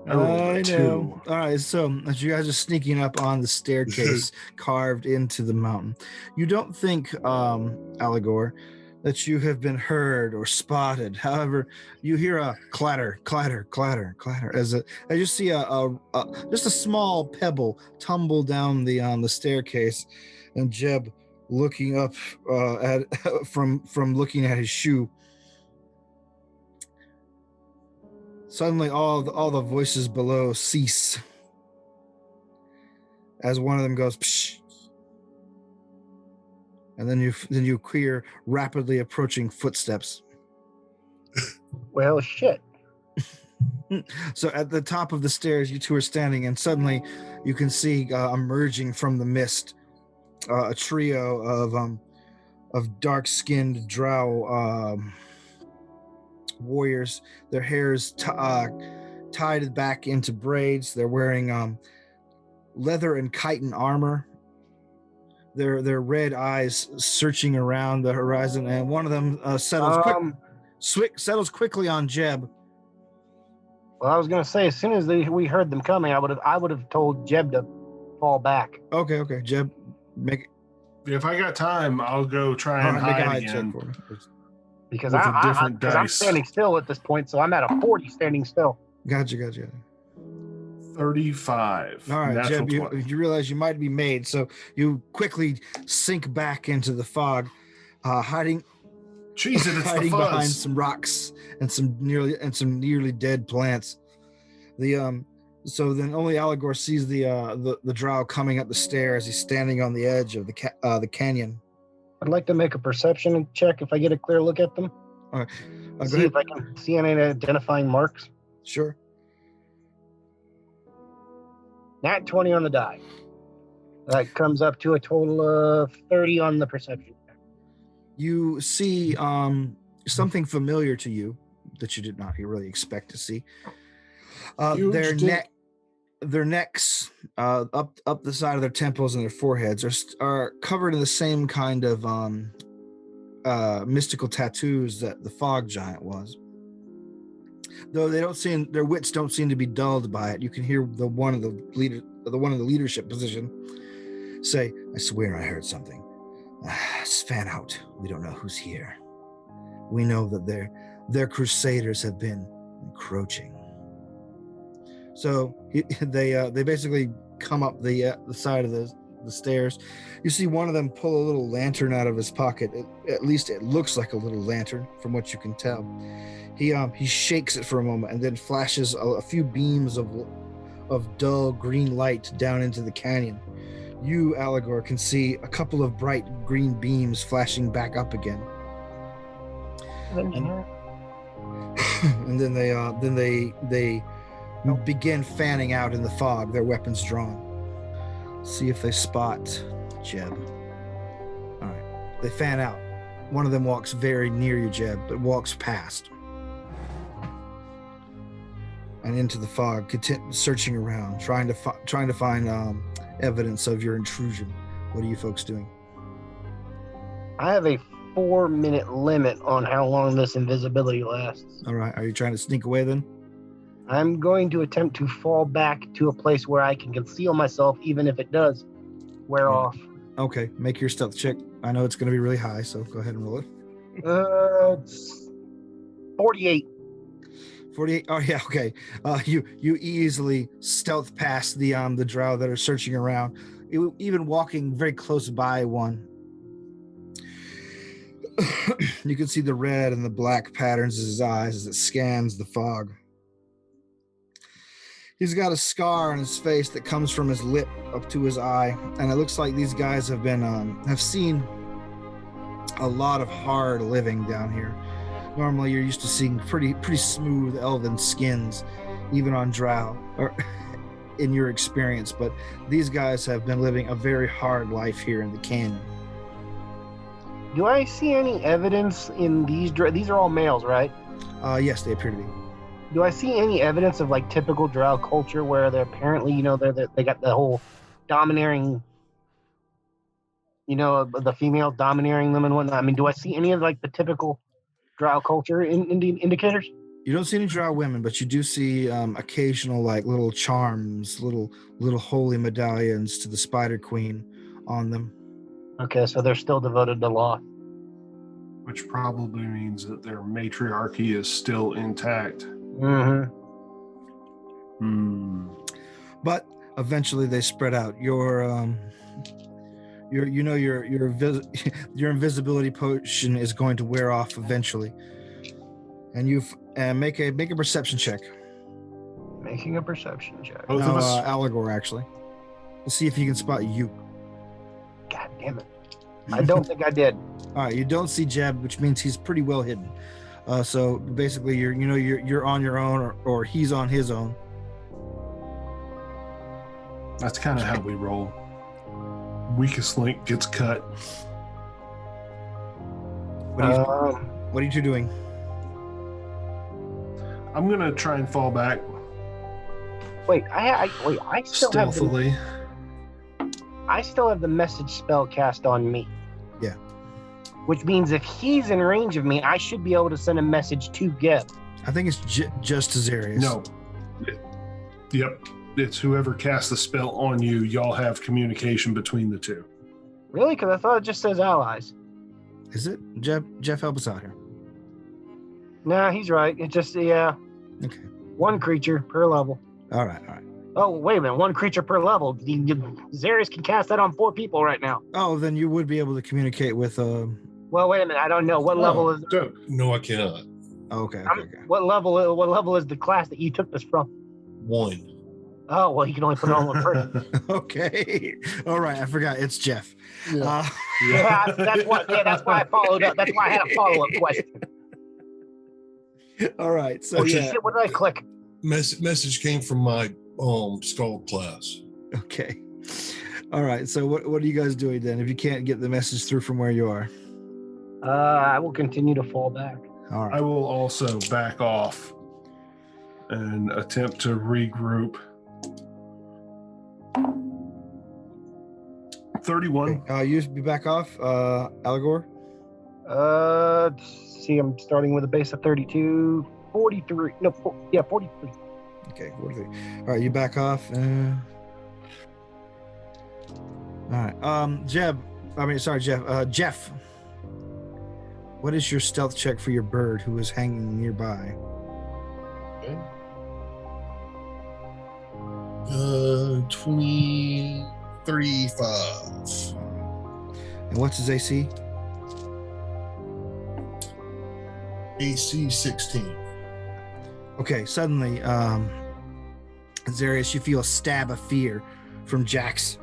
A: rolled a
D: I
A: 2.
D: know. All right, so as you guys are sneaking up on the staircase carved into the mountain, you don't think, Allegor, that you have been heard or spotted. However, you hear a clatter, clatter, clatter, clatter as you see just a small pebble tumble down the staircase, and Jeb looking up from looking at his shoe. Suddenly, all the voices below cease as one of them goes, psh, and then you hear rapidly approaching footsteps.
E: Well, shit.
D: So at the top of the stairs, you two are standing, and suddenly you can see emerging from the mist a trio of dark-skinned drow warriors. Their hair's tied back into braids. They're wearing leather and chitin armor. Their red eyes searching around the horizon, and one of them settles quickly on Jeb.
E: Well, I was going to say, as soon as we heard them coming, I would have told Jeb to fall back.
D: Okay, Jeb, make it.
A: If I got time, I'll go try and
D: Make a
A: hide
D: hide check
A: again.
D: for me.
E: Because
A: With a different
E: I'm
A: dice.
E: standing still at this point, so I'm at a 40 standing still.
D: Gotcha.
A: 35.
D: All right,
A: Natural
D: Jeb,
A: 20.
D: you realize you might be made, so you quickly sink back into the fog, hiding
A: Jeez, it's the
D: hiding behind
A: fuzz.
D: some rocks and some nearly dead plants. So then only Allegor sees the drow coming up the stairs. He's standing on the edge of the canyon.
E: I'd like to make a perception check if I get a clear look at them.
D: Go
E: See
D: ahead.
E: if I can see any identifying marks.
D: Sure.
E: Nat 20 on the die. That comes up to a total of 30 on the perception.
D: You see something familiar to you that you did not really expect to see.
A: Huge
D: Their
A: dick.
D: their necks, up the side of their temples and their foreheads are covered in the same kind of mystical tattoos that the fog giant was. Though their wits don't seem to be dulled by it. You can hear the one in the leadership position say, "I swear I heard something. Fan out. We don't know who's here. We know that their crusaders have been encroaching." So they basically come up the side of the stairs. You see one of them pull a little lantern out of his pocket. At least it looks like a little lantern from what you can tell. He shakes it for a moment and then flashes a few beams of dull green light down into the canyon. You, Allegor, can see a couple of bright green beams flashing back up again. And then they begin fanning out in the fog, their weapons drawn. See if they spot Jeb. All right, they fan out. One of them walks very near you, Jeb, but walks past and into the fog, searching around, trying to find evidence of your intrusion. What are you folks doing?
E: I have a 4-minute limit on how long this invisibility lasts.
D: All right, are you trying to sneak away then?
E: I'm going to attempt to fall back to a place where I can conceal myself, even if it does wear off.
D: Okay, make your stealth check. I know it's going to be really high, so go ahead and roll it.
E: It's 48.
D: 48. Oh yeah, okay. You easily stealth past the drow that are searching around, even walking very close by one. You can see the red and the black patterns in his eyes as it scans the fog. He's got a scar on his face that comes from his lip up to his eye, and it looks like these guys have seen a lot of hard living down here. Normally, you're used to seeing pretty smooth elven skins, even on drow, or in your experience. But these guys have been living a very hard life here in the canyon.
E: Do I see any evidence in these? These are all males, right?
D: Yes, they appear to be.
E: Do I see any evidence of like typical drow culture where they're apparently, they got the whole domineering, the female domineering them and whatnot? I mean, do I see any of like the typical drow culture indicators?
D: You don't see any drow women, but you do see occasional like little charms, little holy medallions to the Spider Queen on them.
E: Okay, so they're still devoted to law.
A: Which probably means that their matriarchy is still intact.
E: Mm-hmm.
D: But eventually they spread out. Your invisibility potion is going to wear off eventually, and you make a perception check.
E: Making a perception check.
A: Both of us.
D: Allegor, actually. We'll see if you can spot you.
E: God damn it! I don't think I did.
D: All right, you don't see Jeb, which means he's pretty well hidden. So basically, you're on your own, or he's on his own.
A: That's kind of how we roll. Weakest link gets cut.
D: What are you two doing?
A: I'm gonna try and fall back
E: Wait, I still
A: stealthily.
E: I still have the message spell cast on me.
D: Yeah.
E: Which means if he's in range of me, I should be able to send a message to Geb.
D: I think it's just Azarius.
A: No. Yep. It's whoever casts the spell on you. Y'all have communication between the two.
E: Really? Because I thought it just says allies.
D: Is it? Jeff, help us out here.
E: Nah, he's right. It just, yeah.
D: Okay.
E: One creature per level.
D: All right.
E: Oh, wait a minute. One creature per level. Zarius can cast that on 4 people right now.
D: Oh, then you would be able to communicate with.
E: Well, wait a minute. I don't know. What level is...
F: No, I cannot.
D: Okay.
E: What level is the class that you took this from?
F: 1.
E: Oh, well, you can only put it on one person.
D: Okay. All right. I forgot. It's Jeff.
F: Yeah.
E: That's why I followed up. That's why I had a follow-up question.
D: All right. So
F: Oh,
D: yeah.
E: Shit, what did I click?
F: Message came from my skull class.
D: Okay. All right. So what are you guys doing then? If you can't get the message through from where you are.
E: I will continue to fall back.
D: All
A: I
D: right.
A: will also back off and attempt to regroup. 31.
D: Okay. You be back off, Allegor.
E: See, I'm starting with a base of 32, 43. No, 43.
D: Okay. 43. All right. You back off. All right. Jeff. Jeff. What is your stealth check for your bird who is hanging nearby?
F: Okay. 35.
D: And what's his AC?
F: AC 16.
D: Okay, suddenly, Zarius, you feel a stab of fear from Jax.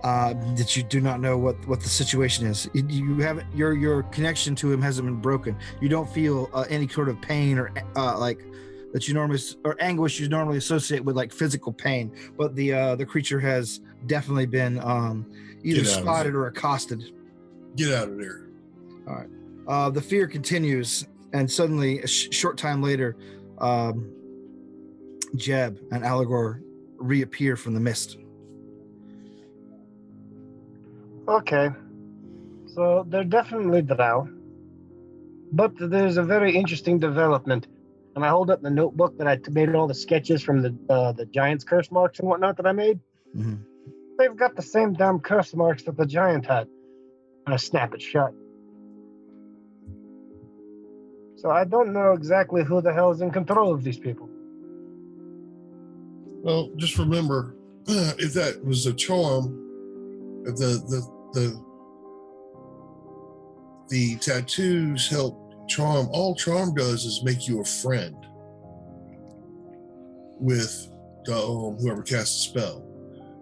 D: That you do not know what the situation is. You haven't your connection to him hasn't been broken. You don't feel any sort of pain or like that you normally or anguish you normally associate with like physical pain, but the creature has definitely been either spotted or accosted.
F: Get out of there.
D: All right. The fear continues, and suddenly, a short time later, Jeb and Allegor reappear from the mist.
E: Okay. So they're definitely drow. But there's a very interesting development. And I hold up the notebook that I made all the sketches from the giant's curse marks and whatnot that I made.
D: Mm-hmm.
E: They've got the same damn curse marks that the giant had. And I snap it shut. So I don't know exactly who the hell is in control of these people.
F: Well, just remember, if that was a charm, if the tattoos help charm. All charm does is make you a friend with whoever casts a spell.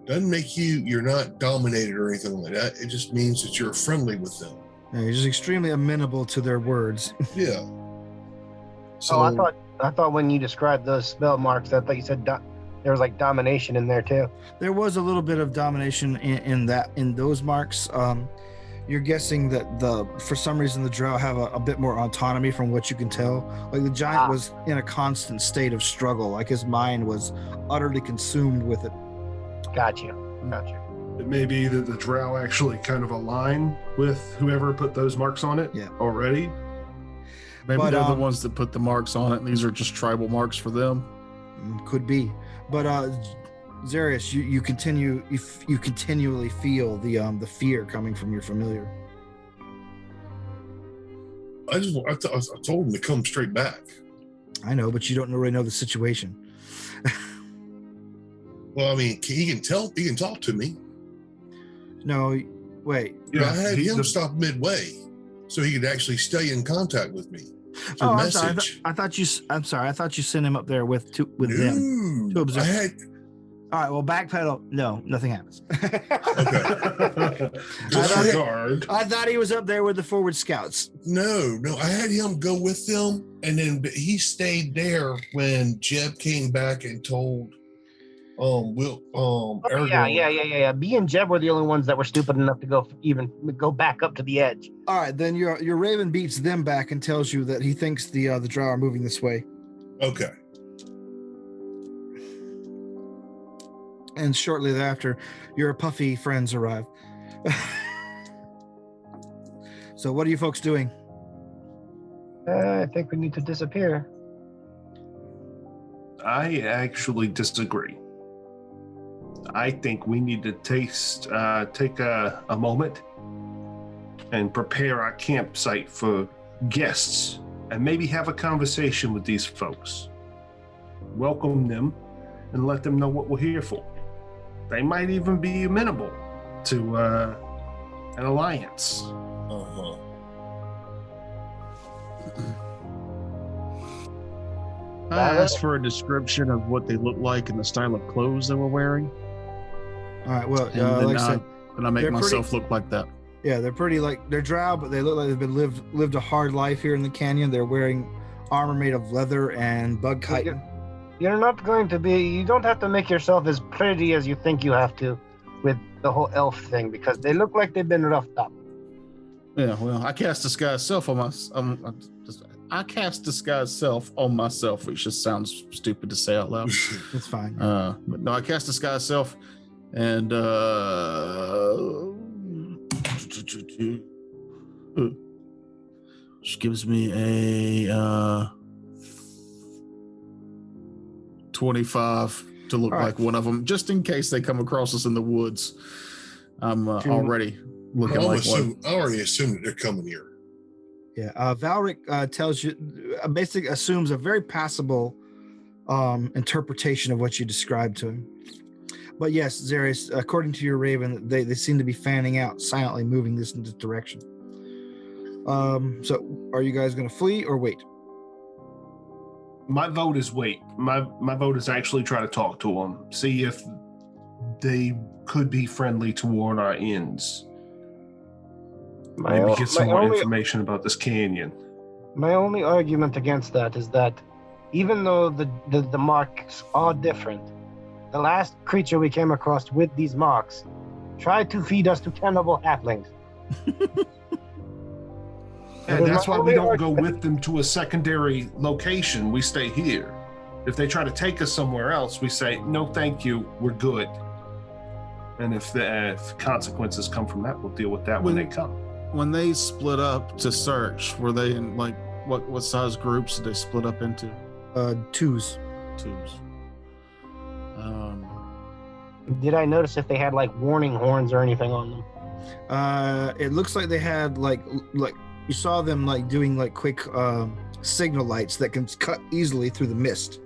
F: Doesn't make you're not dominated or anything like that. It just means that you're friendly with them.
D: Yeah, you're just extremely amenable to their words.
F: Yeah. So
E: I thought when you described those spell marks, I thought you said there was like domination in there too.
D: There was a little bit of domination in those marks. You're guessing that for some reason the drow have a bit more autonomy from what you can tell. Like the giant was in a constant state of struggle. Like his mind was utterly consumed with it.
E: Gotcha.
A: It may be that the drow actually kind of align with whoever put those marks on it already.
B: Maybe
D: But,
B: they're the ones that put the marks on it, and these are just tribal marks for them.
D: Could be. But Zarius, you continually feel the fear coming from your familiar.
F: I told him to come straight back.
D: I know, but you don't really know the situation.
F: Well, I mean, he can talk to me.
D: No, wait.
F: I had him stop midway so he could actually stay in contact with me.
D: Oh, I'm sorry. I thought you sent him up there with them to observe. All right. Well, backpedal. No, nothing happens.
F: Okay.
D: I thought he was up there with the forward scouts.
F: No. I had him go with them, and then he stayed there when Jeb came back and told
E: Yeah. Me and Jeb were the only ones that were stupid enough to go back up to the edge.
D: All right, then your Raven beats them back and tells you that he thinks the drow are moving this way.
F: Okay.
D: And shortly thereafter, your puffy friends arrive. So what are you folks doing?
E: I think we need to disappear.
A: I actually disagree. I think we need to take a moment and prepare our campsite for guests and maybe have a conversation with these folks. Welcome them and let them know what we're here for. They might even be amenable to an alliance.
F: Uh-huh.
B: I asked for a description of what they look like and the style of clothes they were wearing.
D: All right, well,
B: And
D: like I said,
B: I make
D: they're
B: myself look like that.
D: Yeah, they're pretty like they're drow, but they look like they've been lived a hard life here in the canyon. They're wearing armor made of leather and bug chitin.
E: You're not going to be. You don't have to make yourself as pretty as you think you have to, with the whole elf thing, because they look like they've been roughed up.
B: Yeah, well, I cast disguise self on my. I cast disguise self on myself, which just sounds stupid to say out loud.
D: It's fine.
B: But no, I cast disguise self, and which gives me a 25 to look
D: All right.
B: like one of them, just in case they come across us in the woods. I'm already looking like one.
F: I already assumed that they're coming here.
D: Yeah, Valric tells you, basically assumes a very passable interpretation of what you described to him. But yes, Zarius, according to your raven, they seem to be fanning out, silently moving this in this direction. So are you guys going to flee or wait?
A: My vote is wait. My vote is actually try to talk to them, see if they could be friendly toward our ends. Maybe get some more information about this canyon.
E: My only argument against that is that even though the marks are different, the last creature we came across with these marks tried to feed us to cannibal halflings.
A: Yeah, that's why we don't go with them to a secondary location. We stay here. If they try to take us somewhere else, we say, no, thank you, we're good. And if consequences come from that, we'll deal with that when they come.
B: When they split up to search, were they in like what size groups did they split up into?
D: Twos.
E: Did I notice if they had like warning horns or anything on them?
D: It looks like they had like you saw them like doing like quick signal lights that can cut easily through the mist.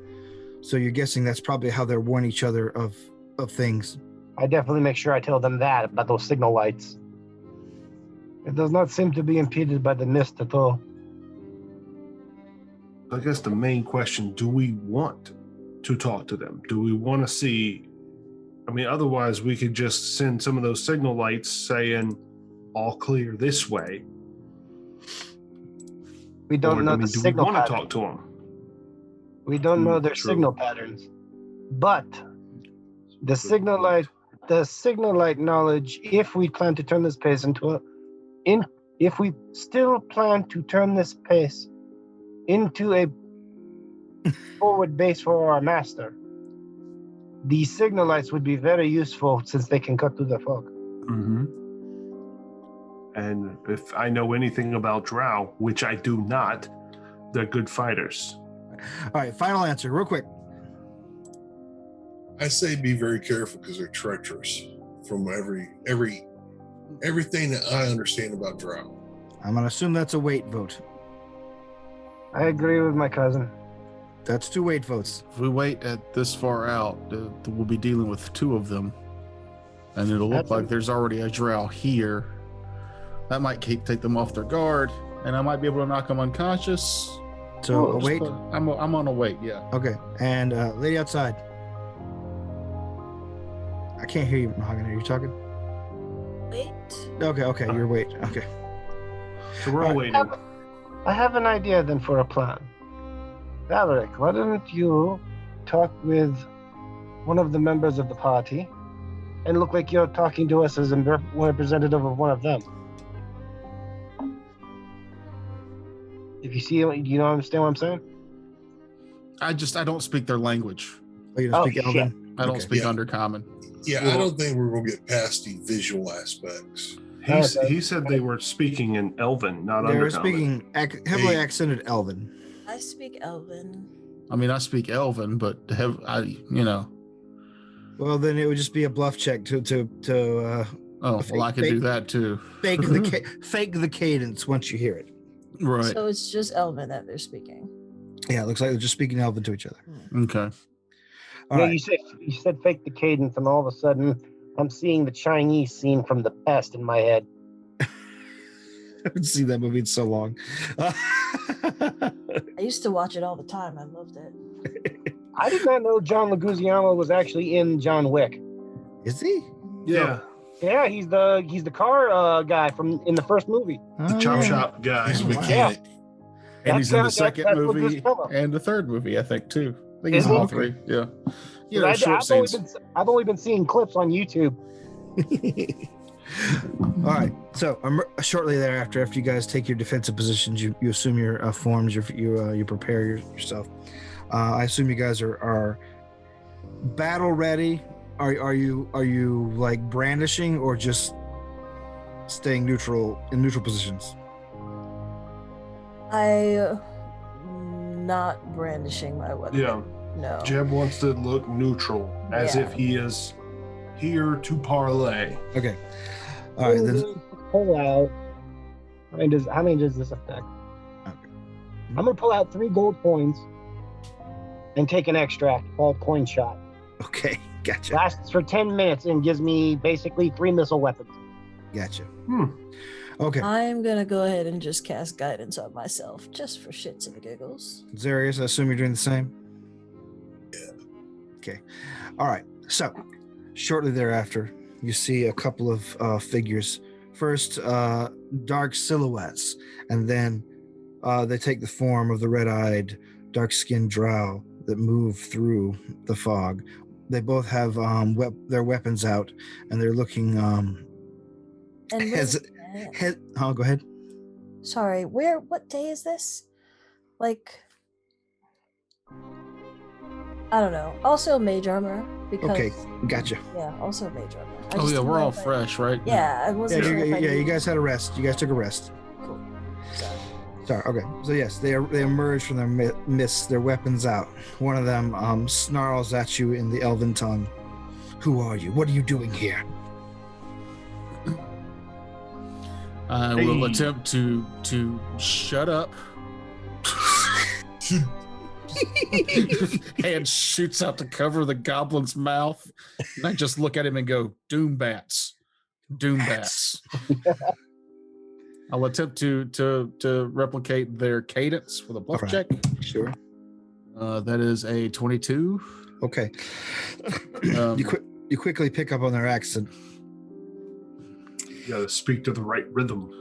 D: So you're guessing that's probably how they're warning each other of things.
E: I definitely make sure I tell them that about those signal lights. It does not seem to be impeded by the mist at all.
A: I guess the main question, do we want to talk to them? Do we want to see? I mean, otherwise we could just send some of those signal lights saying all clear this way.
E: We don't know the signal
A: do we want to
E: patterns.
A: talk to them?
E: We don't know their
A: True.
E: signal patterns. But the signal light knowledge, if we plan to turn this place if we still plan to turn this place into a forward base for our master, the signal lights would be very useful since they can cut through the fog.
A: Mm-hmm. And if I know anything about drow, which I do not, they're good fighters.
D: All right, final answer, real quick.
F: I say be very careful because they're treacherous from everything that I understand about drow.
D: I'm going to assume that's a wait vote.
E: I agree with my cousin.
D: That's 2 wait votes.
B: If we wait at this far out, we'll be dealing with 2 of them, and it'll look like there's already a drow here. That might take them off their guard, and I might be able to knock them unconscious.
D: So a wait?
B: I'm on a wait, yeah.
D: Okay, and lady outside. I can't hear you, Mahogany. Are you talking?
C: Wait.
D: Okay, you're wait. Okay.
A: So we're all waiting.
E: I have an idea then for a plan. Valeric, why don't you talk with one of the members of the party and look like you're talking to us as a representative of one of them? If you see, do you understand what I'm saying?
B: I don't speak their language.
D: Oh, you don't speak
E: shit.
D: Elven?
B: I don't
D: Okay.
B: speak Undercommon.
F: Yeah, I don't think we're going to get past the visual aspects.
A: He said they were speaking in Elven, not
D: They were
A: Undercommon.
D: speaking heavily accented Elven.
C: I speak Elven.
B: I mean, I speak Elven, but
D: Well, then it would just be a bluff check to
B: I could do that too.
D: fake the cadence once you hear it.
B: Right.
C: So it's just Elven that they're speaking.
D: Yeah, it looks like they're just speaking Elven to each other.
B: Okay.
D: All
E: Yeah,
D: right.
E: you said fake the cadence, and all of a sudden, I'm seeing the Chinese scene from the past in my head.
D: I haven't seen that movie in so long.
C: I used to watch it all the time. I loved it.
E: I did not know John Leguizamo was actually in John Wick.
D: Is he?
A: Yeah.
E: Yeah, he's the car guy from in the first movie.
A: The
D: Oh,
A: chop
D: yeah.
A: shop guy.
F: He's a
D: wow.
F: mechanic.
B: And he's in the
E: That's
B: second
E: that's what this
B: movie
E: film is.
B: and the third movie, I think, too. I think he's
E: Is
B: in all
E: he?
B: three. Yeah. Yeah,
E: I've
B: short scenes.
E: only been seeing clips on YouTube.
D: All right. So shortly thereafter, after you guys take your defensive positions, you assume your forms, you prepare yourself. I assume you guys are battle ready. Are you like brandishing or just staying in neutral positions?
C: I not brandishing my weapon.
A: Yeah.
C: No.
A: Jeb wants to look neutral, as
C: Yeah.
A: if he is here to parlay.
D: Okay. All right.
E: I'm
D: Then
E: going to pull out. How many does this affect?
D: Okay.
E: I'm gonna pull out 3 gold coins and take an extract called Coin Shot.
D: okay. Gotcha.
E: Lasts for 10 minutes and gives me basically 3 missile weapons.
D: Gotcha.
A: Hmm.
D: Okay.
C: I'm gonna go ahead and just cast guidance on myself, just for shits and giggles.
D: Zarius, I assume you're doing the same? Yeah. Okay. All right. So, shortly thereafter, you see a couple of figures. First, dark silhouettes, and then they take the form of the red-eyed, dark-skinned drow that move through the fog. They both have their weapons out, and they're looking.
C: And
D: Go ahead.
C: sorry, what day is this? Like, I don't know. Also mage armor because
D: Okay, gotcha.
C: yeah, also mage armor. I
B: Oh,
C: just
B: yeah,
C: didn't
B: we're
C: know
B: all
C: if I-
B: fresh, right?
C: Yeah, I wasn't sure if I
D: You
C: needed-
D: guys had a rest. You guys took a rest.
C: Cool. Sorry.
D: Sorry. Okay. So yes, they emerge from their mist, their weapons out. One of them snarls at you in the elven tongue. Who are you? What are you doing here?
B: I will
A: Hey.
B: attempt to shut up. Hand shoots out to cover the goblin's mouth. And I just look at him and go, Doom bats. Doom bats. I'll attempt to replicate their cadence with a bluff
D: All right.
B: check.
D: Sure.
B: That is a 22.
D: Okay.
B: Um,
D: You quickly pick up on their accent.
A: You gotta speak to the right rhythm.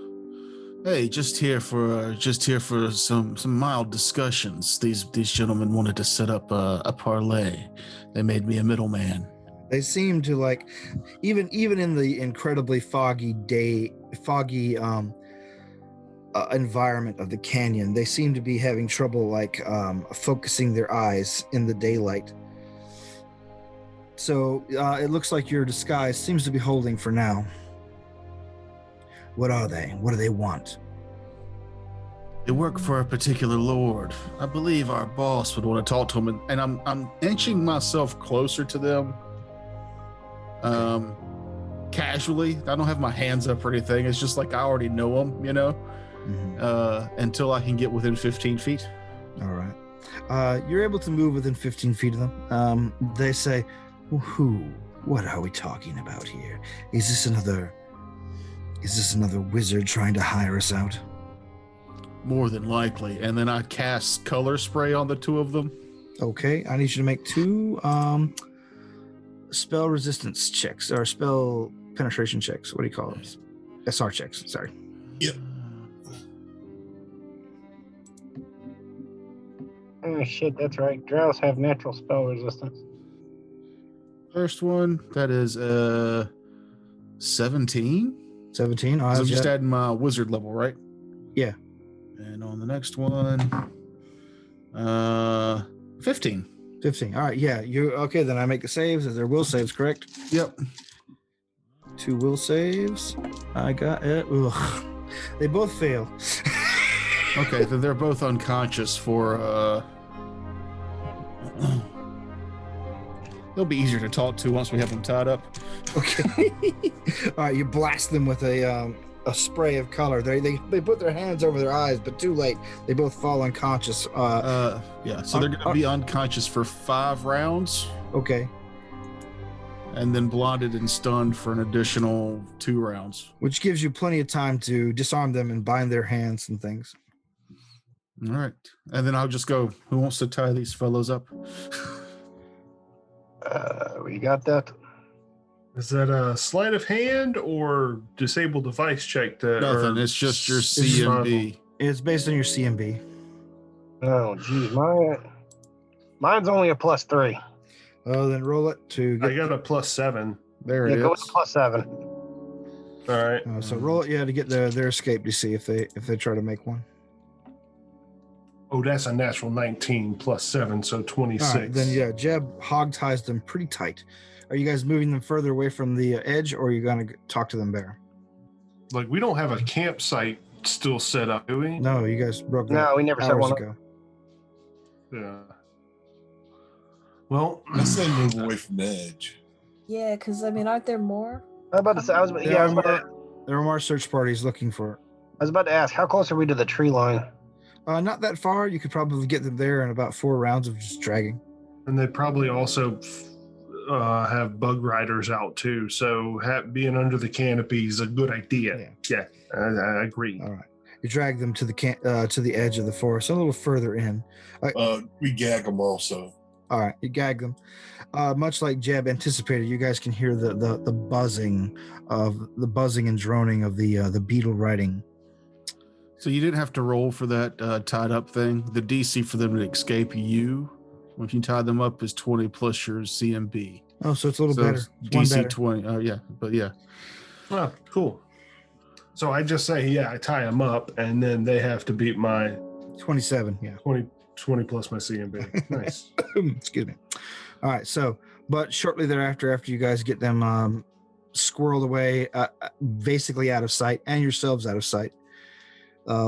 B: Hey, just here for some mild discussions. These gentlemen wanted to set up a parlay. They made me a middleman.
D: They seem to like, even in the incredibly foggy environment of the canyon, they seem to be having trouble like focusing their eyes in the daylight. So it looks like your disguise seems to be holding for now. What are they? What do they want?
B: They work for a particular lord. I believe our boss would want to talk to him, and I'm inching myself closer to them. Casually. I don't have my hands up or anything. It's just like I already know them, you know.
D: Mhm.
B: Until I can get within 15 feet.
D: All right. You're able to move within 15 feet of them. They say, "Who? What are we talking about here? Is this another wizard trying to hire us out?"
B: More than likely. And then I cast color spray on the two of them.
D: Okay, I need you to make 2 spell resistance checks or spell penetration checks. What do you call them? SR checks. Sorry.
F: Yep.
E: Oh shit, that's right. Drows have natural spell resistance.
B: First one, that is 17.
D: 17.
B: So I'm just adding my wizard level, right?
D: Yeah.
B: And on the next one, 15.
D: 15. All right. Yeah. You okay? Then I make the saves. They're will saves, correct?
B: Yep.
D: 2 will saves. I got it. Ugh. They both fail.
B: Okay, then they're both unconscious for they'll be easier to talk to once we have them tied up.
D: Okay. All right. You blast them with a spray of color. They put their hands over their eyes, but too late. They both fall unconscious.
B: Yeah, so they're gonna be unconscious for 5 rounds
D: Okay.
B: and then blinded and stunned for an additional 2 rounds.
D: Which gives you plenty of time to disarm them and bind their hands and things.
B: All right. And then I'll just go, who wants to tie these fellows up?
E: We got that.
A: Is that a sleight of hand or disable device check?
B: Nothing. It's just your
A: survival?
B: CMB.
D: It's based on your CMB.
E: Oh, geez, mine's only a +3.
D: Oh, then roll it to
A: I
D: get.
A: got a +7.
B: There
E: Yeah,
B: it
E: go with
B: is.
E: +7.
A: All right.
D: So roll it, to get their escape to see if they try to make one.
A: Oh, that's a natural 19 +7, so 26.
D: All right, then yeah, Jeb hog ties them pretty tight. Are you guys moving them further away from the edge, or are you gonna talk to them there?
A: Like, we don't have a campsite still set up, do we?
D: No, you guys broke that
E: No, we never set
D: hours
E: one up.
D: ago.
A: Yeah. Well,
F: I say move away from the edge.
C: Yeah, because I mean, aren't there more?
E: I was about to say, I was
D: There are more search parties looking for it.
E: about to ask, how close are we to the tree line?
D: Not that far. You could probably get them there in about 4 rounds of just dragging.
A: and they probably also have bug riders out too. So being under the canopy is a good idea. Yeah, I agree.
D: All right. You drag them to the edge of the forest, a little further in.
F: We gag them also.
D: All right, you gag them. Much like Jeb anticipated, you guys can hear the buzzing and droning of the beetle riding.
B: So you didn't have to roll for that tied up thing. The DC for them to escape you, if you tie them up, is 20 plus your CMB.
D: Oh, so it's a little
B: So
D: better.
B: it's
D: It's one
B: DC
D: better.
B: 20. Oh yeah, but yeah.
A: Oh, cool. So I just say, I tie them up, and then they have to beat my
D: 27. Yeah.
A: 20 plus my CMB. Nice.
D: Excuse me. All right. So, but shortly thereafter, after you guys get them squirreled away, basically out of sight, and yourselves out of sight,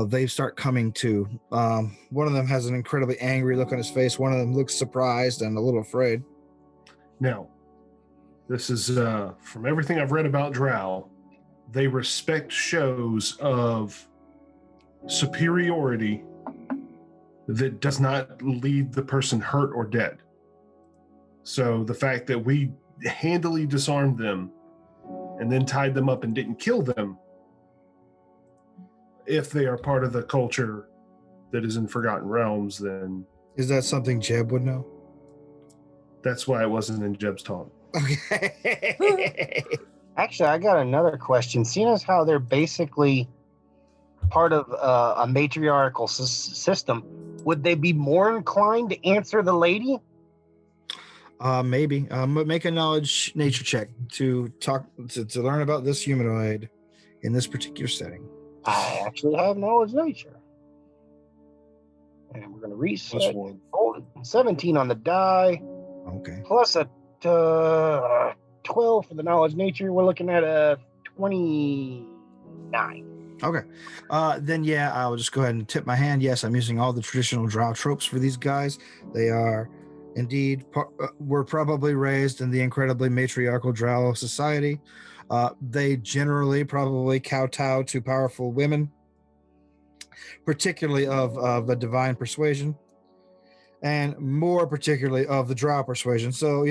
D: they start coming to. One of them has an incredibly angry look on his face. One of them looks surprised and a little afraid.
A: Now, this is from everything I've read about Drow, they respect shows of superiority that does not leave the person hurt or dead. So the fact that we handily disarmed them and then tied them up and didn't kill them, if they are part of the culture that is in Forgotten Realms, then
D: Is that something Jeb would know?
A: that's why it wasn't in Jeb's talk.
D: Okay.
E: Actually, I got another question. Seeing as how they're basically part of a matriarchal system, would they be more inclined to answer the lady?
D: Maybe. Make a knowledge nature check to learn about this humanoid in this particular setting.
E: I actually have knowledge nature. And we're going to reset.
F: Plus 1.
E: Oh, 17 on the die,
D: Okay.
E: plus a 12 for the knowledge nature. We're looking at a 29.
D: Okay. Then yeah, I'll just go ahead and tip my hand. Yes, I'm using all the traditional drow tropes for these guys. They are indeed were probably raised in the incredibly matriarchal drow society. They generally probably kowtow to powerful women, particularly of a divine persuasion, and more particularly of the drow persuasion. So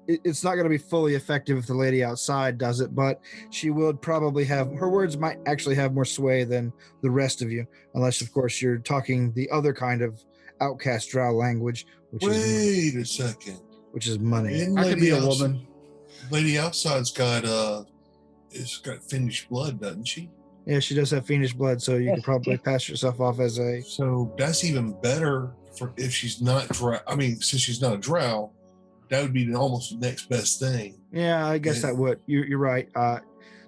D: it's not going to be fully effective if the lady outside does it, but she would probably her words might actually have more sway than the rest of you, unless of course you're talking the other kind of outcast drow language, which is money.
F: And
B: I could be a woman.
F: Lady outside's got fiendish blood, doesn't she?
D: Yeah, she does have fiendish blood, so you could probably pass yourself off as a.
F: So that's even better for if she's not drow. I mean, since she's not a drow, that would be almost the next best thing.
D: Yeah, I guess that would. You're right.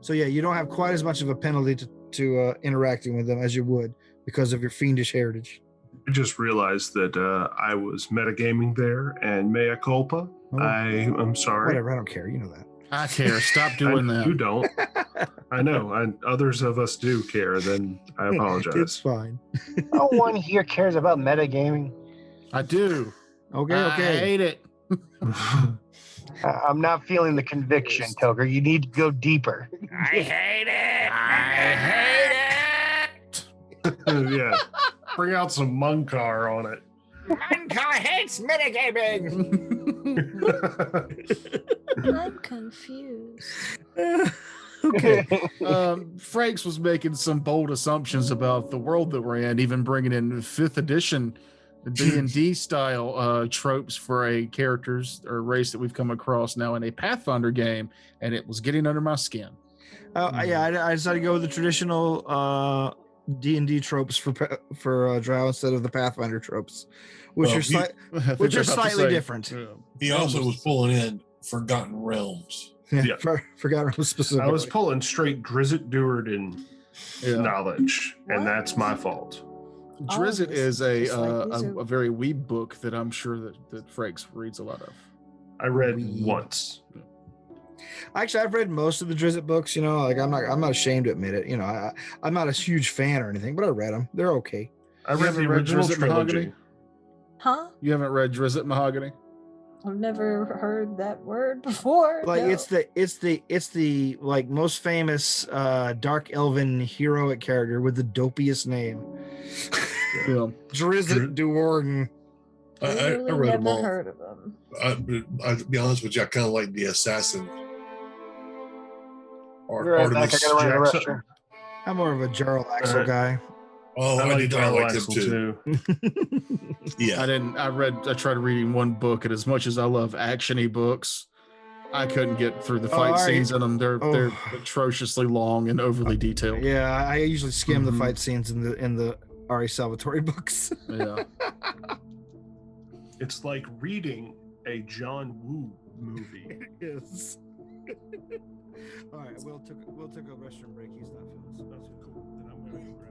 D: So yeah, you don't have quite as much of a penalty to interacting with them as you would because of your fiendish heritage.
A: I just realized that I was metagaming there, and mea culpa.
D: Oh.
A: I'm sorry.
D: Whatever, I don't care. You know that.
B: I care. Stop doing that.
A: You don't. I know. And others of us do care. Then I apologize.
D: It's fine.
E: No one here cares about metagaming.
B: I do.
D: Okay.
B: I hate it.
E: I'm not feeling the conviction, Toger. You need to go deeper.
B: I hate it. I hate it.
A: Yeah. Bring out some Munkar on it.
B: Munkar hates metagaming.
C: I'm confused.
D: Okay.
B: Franks was making some bold assumptions about the world that we're in, even bringing in 5th edition D&D style tropes for a characters or race that we've come across now in a Pathfinder game, and it was getting under my skin.
D: Yeah, I decided to go with the traditional D&D tropes for Drow instead of the Pathfinder tropes, which
F: Well,
D: are slightly different.
F: He also was pulling in Forgotten Realms.
D: Yeah. Forgot specifically.
A: I was pulling straight Drizzt Duerden knowledge, and that's my fault.
B: Drizzt is
C: just like these
B: a very weeb book that I'm sure that Frakes reads a lot of.
A: I read once.
D: Actually, I've read most of the Drizzt books. You know, like I'm not ashamed to admit it. You know, I'm not a huge fan or anything, but I read them. They're okay.
A: I read the original
B: Drizzt
A: trilogy.
B: Mahogany?
C: Huh?
B: You haven't read Drizzt Mahogany?
C: I've never heard that word before.
D: Like
C: no.
D: it's the like most famous dark elven heroic character with the dopiest name.
B: Yeah.
D: Drizzt Duerden.
F: I
C: Literally
F: read them
C: never
F: all.
C: heard of them.
F: I'll be honest with you, I kind of like the assassin.
E: Be right back. I gotta run to the
A: Jackson.
E: restroom.
D: I'm more of a Jarl Axel guy.
F: Oh, I did not like him too. Yeah,
B: I tried reading one book, and as much as I love actiony books, I couldn't get through the fight scenes in them. They're atrociously long and overly detailed.
D: Yeah, I usually skim the fight scenes in the Ari Salvatore books.
B: Yeah.
A: It's like reading a John Woo movie.
D: Yes. All right, we'll take a restroom break. He's not feeling so.
A: That's cool. Then I'm gonna go grab